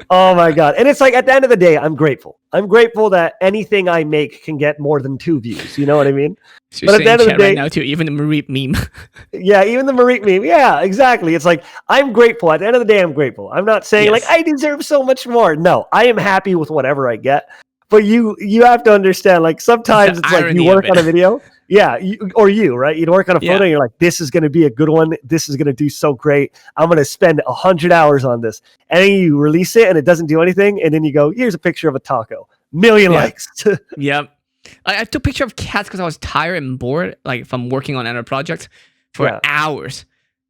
Oh my God. And it's like, at the end of the day, I'm grateful. I'm grateful that anything I make can get more than 2 views. You know what I mean? So but at the end of the day, right now too, even the Marie meme. Yeah, even the Marie meme. Yeah, exactly. It's like, I'm grateful. At the end of the day, I'm grateful. I'm not saying like I deserve so much more. No, I am happy with whatever I get. But you have to understand, like, sometimes it's like you work on a video. Yeah, right? You'd work on a photo and you're like, this is going to be a good one. This is going to do so great. I'm going to spend 100 hours on this. And then you release it and it doesn't do anything. And then you go, here's a picture of a taco. Million likes. Yep. I took a picture of cats because I was tired and bored, like from working on another project for hours.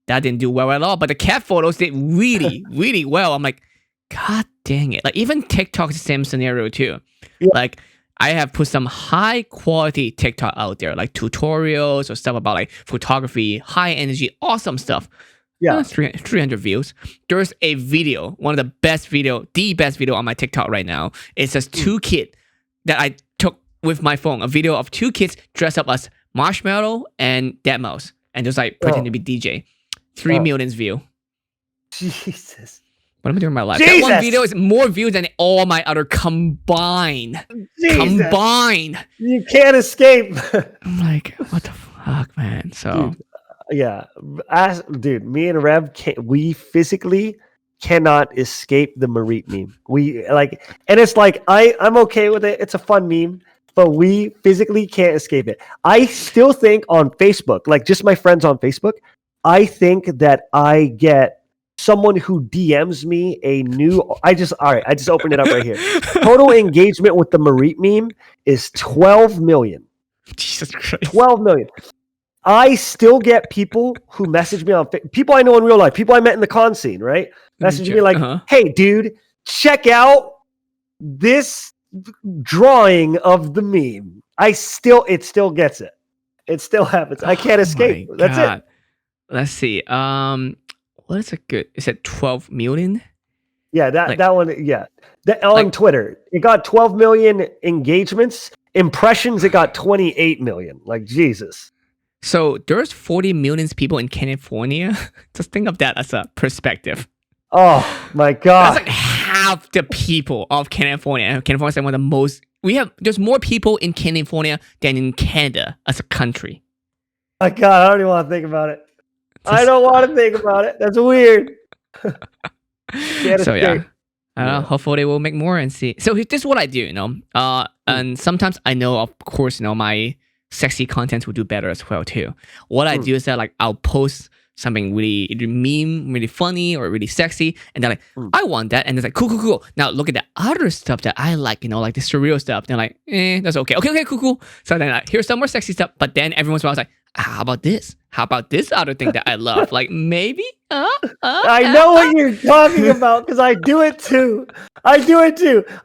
That didn't do well at all. But the cat photos did really, really well. I'm like, God dang it. Like, even TikTok's the same scenario too. Yeah. Like, I have put some high quality TikTok out there, like tutorials or stuff about like photography, high energy, awesome stuff. Yeah. 300 views. There's a video, one of the best video on my TikTok right now. It's just 2 kids that I took with my phone. A video of 2 kids dressed up as Marshmallow and Deadmau5 and just like pretend to be DJ. 3 million views. Jesus. What am I doing in my life? Jesus! That one video is more views than all my other combined. Jesus. Combined. You can't escape. I'm like, what the fuck, man? So Dude, yeah, dude, me and Rev, we physically cannot escape the Marit meme. We like, and it's like I'm okay with it. It's a fun meme, but we physically can't escape it. I still think on Facebook, like just my friends on Facebook, I think that I get someone who DMs me a new. I just opened it up right here. Total engagement with the Marit meme is 12 million. Jesus Christ. 12 million. I still get people who message me on people I know in real life, people I met in the con scene, right? Message me like, hey, dude, check out this drawing of the meme. It still gets it. It still happens. I can't escape. That's it. Let's see. What is a good? Is it 12 million? Yeah, that one. Yeah, on Twitter, it got 12 million engagements. Impressions, it got 28 million. Like Jesus. So there's 40 million people in California. Just think of that as a perspective. Oh my God. That's like half the people of California. California is like one of the most. There's more people in California than in Canada as a country. My God, I don't even want to think about it. I don't want to think about it. That's weird. So yeah. I don't know. Hopefully we'll make more and see. So this is what I do, and sometimes I know, of course, my sexy content will do better as well too. What I do is that like I'll post something really meme, really funny or really sexy, and they're like, I want that, and it's like cool. Now look at the other stuff that I like, like the surreal stuff. They're like, that's okay, cool. So then like, here's some more sexy stuff, but then every once in a while I was like, how about this? How about this other thing that I love? Like maybe? I know what you're talking about because I do it too. I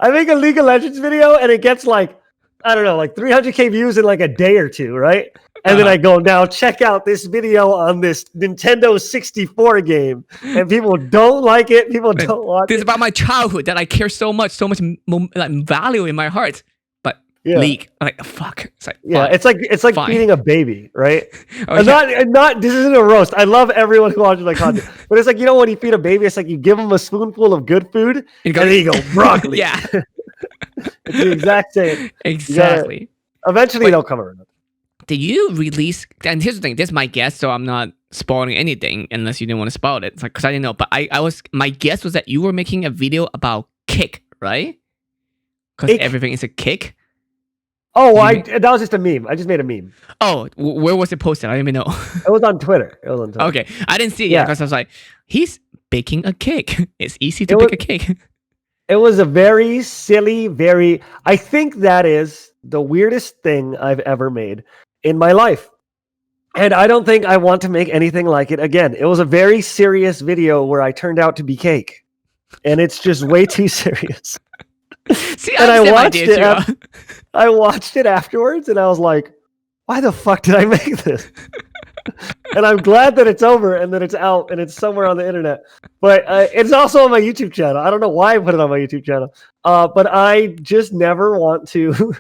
make a League of Legends video and it gets like, I don't know, like 300K views in like a day or two, right? And then I go, now check out this video on this Nintendo 64 game. And people don't like it. People don't watch it. This is about my childhood that I care so much like value in my heart. But League, I'm like, fuck. It's like, it's like fine. feeding a baby, right? Okay. Not this isn't a roast. I love everyone who watches my content. But it's like, when you feed a baby, it's like you give them a spoonful of good food and then you go, broccoli. Yeah. It's the exact same. Exactly. Eventually they'll come around. Did you release? And here's the thing. This is my guess, so I'm not spoiling anything unless you didn't want to spoil it. It's like, because I didn't know. But my guess was that you were making a video about kick, right? Because everything is a kick. Oh, that was just a meme. I just made a meme. Oh, where was it posted? I don't even know. It was on Twitter. Okay, I didn't see it yet because I was like, he's baking a cake. It's easy to bake a cake. It was a very silly, I think that is the weirdest thing I've ever made in my life. And I don't think I want to make anything like it again. It was a very serious video where I turned out to be cake. And it's just way too serious. See, and I watched it. I watched it afterwards and I was like, why the fuck did I make this? And I'm glad that it's over and that it's out and it's somewhere on the internet. But it's also on my YouTube channel. I don't know why I put it on my YouTube channel. But I just never want to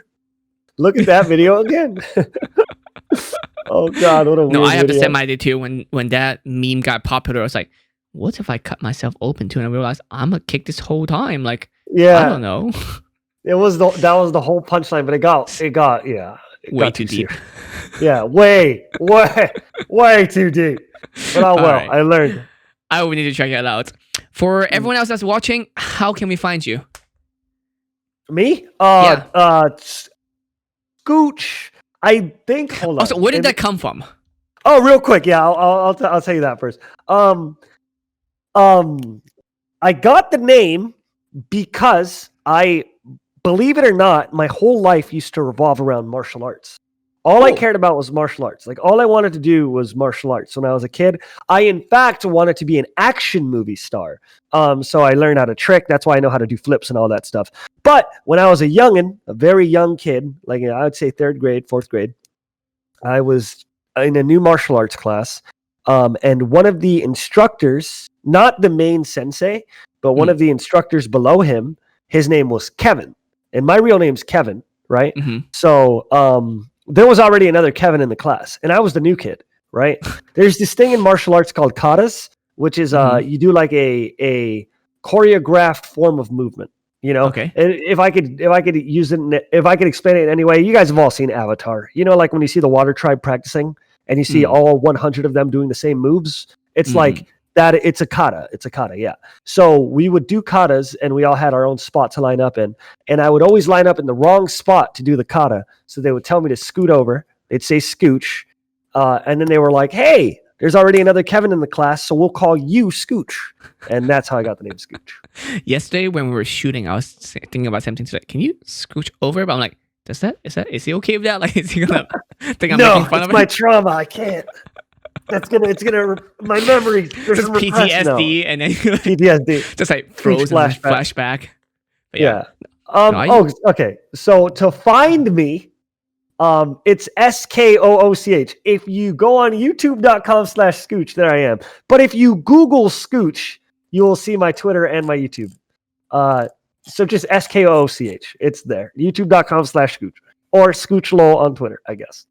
look at that video again. Oh God, what a weird No, I have video. to say my idea too. When that meme got popular, I was like, what if I cut myself open too? And I realized I'm a kick this whole time. Like, I don't know. That was the whole punchline, but it got way too deep. Yeah, way too deep. But right. I learned. I will need to check it out. For everyone else that's watching, how can we find you? Me? Skooch. I think. Hold on. Also, where did that come from? Oh, real quick. Yeah, I'll tell you that first. I got the name because believe it or not, my whole life used to revolve around martial arts. All I cared about was martial arts. Like all I wanted to do was martial arts when I was a kid. I in fact wanted to be an action movie star. So I learned how to trick. That's why I know how to do flips and all that stuff. But when I was a very young kid, like I would say 3rd grade, 4th grade, I was in a new martial arts class. And one of the instructors, not the main sensei, but one of the instructors below him, his name was Kevin. And my real name's Kevin, right? Mm-hmm. So there was already another Kevin in the class, and I was the new kid, right? There's this thing in martial arts called katas, which is you do like a choreographed form of movement. You know, Okay. and if I could use it, if I could explain it in any way, you guys have all seen Avatar. You know, like when you see the Water Tribe practicing, and you see all 100 of them doing the same moves. It's like that. It's a kata. It's a kata. Yeah. So we would do katas, and we all had our own spot to line up in. And I would always line up in the wrong spot to do the kata. So they would tell me to scoot over. They'd say Skooch, and then they were like, "Hey, there's already another Kevin in the class, so we'll call you Skooch." And that's how I got the name Skooch. Yesterday when we were shooting, I was thinking about something. Like, can you scooch over? But I'm like, is he okay with that? Like, is he gonna think I'm making fun of him? My trauma. I can't. It's gonna my memory. There's Just PTSD and then PTSD. Just like frozen flashback. But yeah. Okay. So to find me, it's Skooch. If you go on youtube.com/Skooch, there I am. But if you Google Skooch, you will see my Twitter and my YouTube. So just Skooch. It's there. youtube.com/Skooch or ScoochLol on Twitter, I guess.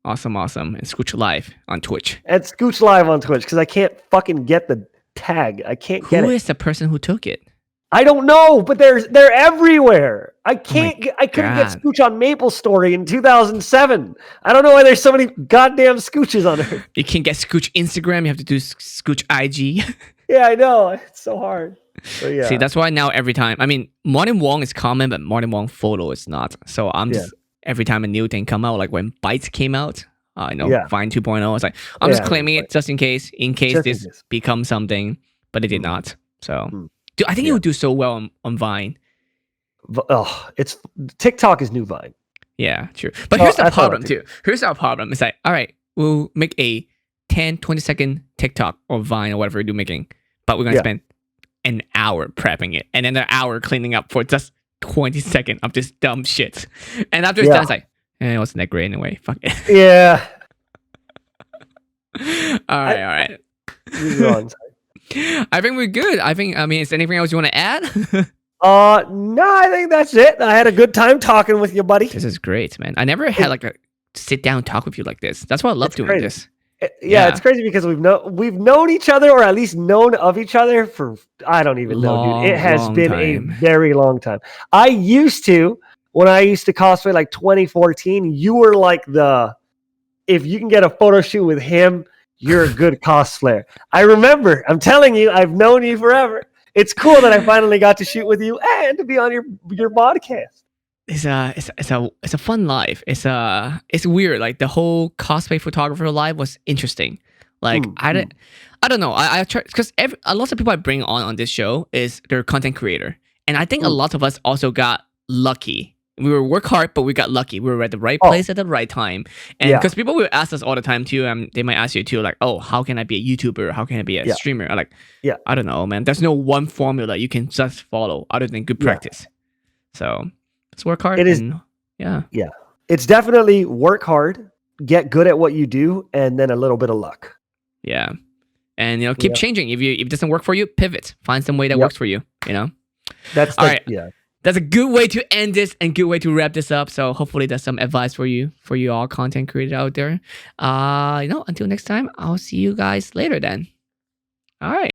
Awesome. And Skooch Live on Twitch. And Skooch Live on Twitch because I can't fucking get the tag. I can't get it. Who is the person who took it? I don't know, but they're everywhere. I couldn't get Skooch on MapleStory in 2007. I don't know why there's so many goddamn Skooches on there. You can't get Skooch Instagram. You have to do Skooch IG. Yeah, I know. It's so hard. So, yeah. See, that's why now every time, I mean, Martin Wong is common, but Martin Wong photo is not. So I'm just, every time a new thing come out, like when Bytes came out, Vine 2.0, I was like, I'm just claiming it just in case this becomes something, but it did not. So, I think it would do so well on Vine. Oh, it's TikTok is new Vine. Yeah, true. But here's the problem too. Here's our problem. It's like, all right, we'll make a 10, 20 second TikTok or Vine or whatever you're making, but we're going to spend an hour prepping it and then an hour cleaning up for just 20 seconds of this dumb shit. And after it's done, it's like, it wasn't that great anyway. Fuck it. Yeah. All right. I think we're good. I mean, is there anything else you want to add? No, I think that's it. I had a good time talking with you, buddy. This is great, man. I never had like a sit down talk with you like this. That's why I love doing this. Yeah, it's crazy because we've known each other, or at least known of each other for I don't even know, dude. It has been a very long time. When I used to cosplay like 2014, you were like if you can get a photo shoot with him, you're a good cosplayer. I remember. I'm telling you, I've known you forever. It's cool that I finally got to shoot with you and to be on your podcast. It's a fun life. It's weird. Like the whole cosplay photographer life was interesting. Like I don't know. I try because a lot of people I bring on this show is they're content creator, and I think a lot of us also got lucky. We were work hard, but we got lucky. We were at the right place at the right time. And because people will ask us all the time too, they might ask you too, like, oh, how can I be a YouTuber? How can I be a streamer? I'm like, I don't know, man. There's no one formula you can just follow other than good practice. So let's work hard. Yeah. It's definitely work hard, get good at what you do, and then a little bit of luck. Yeah. And keep changing. If it doesn't work for you, pivot. Find some way that works for you. That's all right. Yeah. That's a good way to end this and good way to wrap this up. So hopefully that's some advice for you all content creators out there. Until next time, I'll see you guys later then. All right.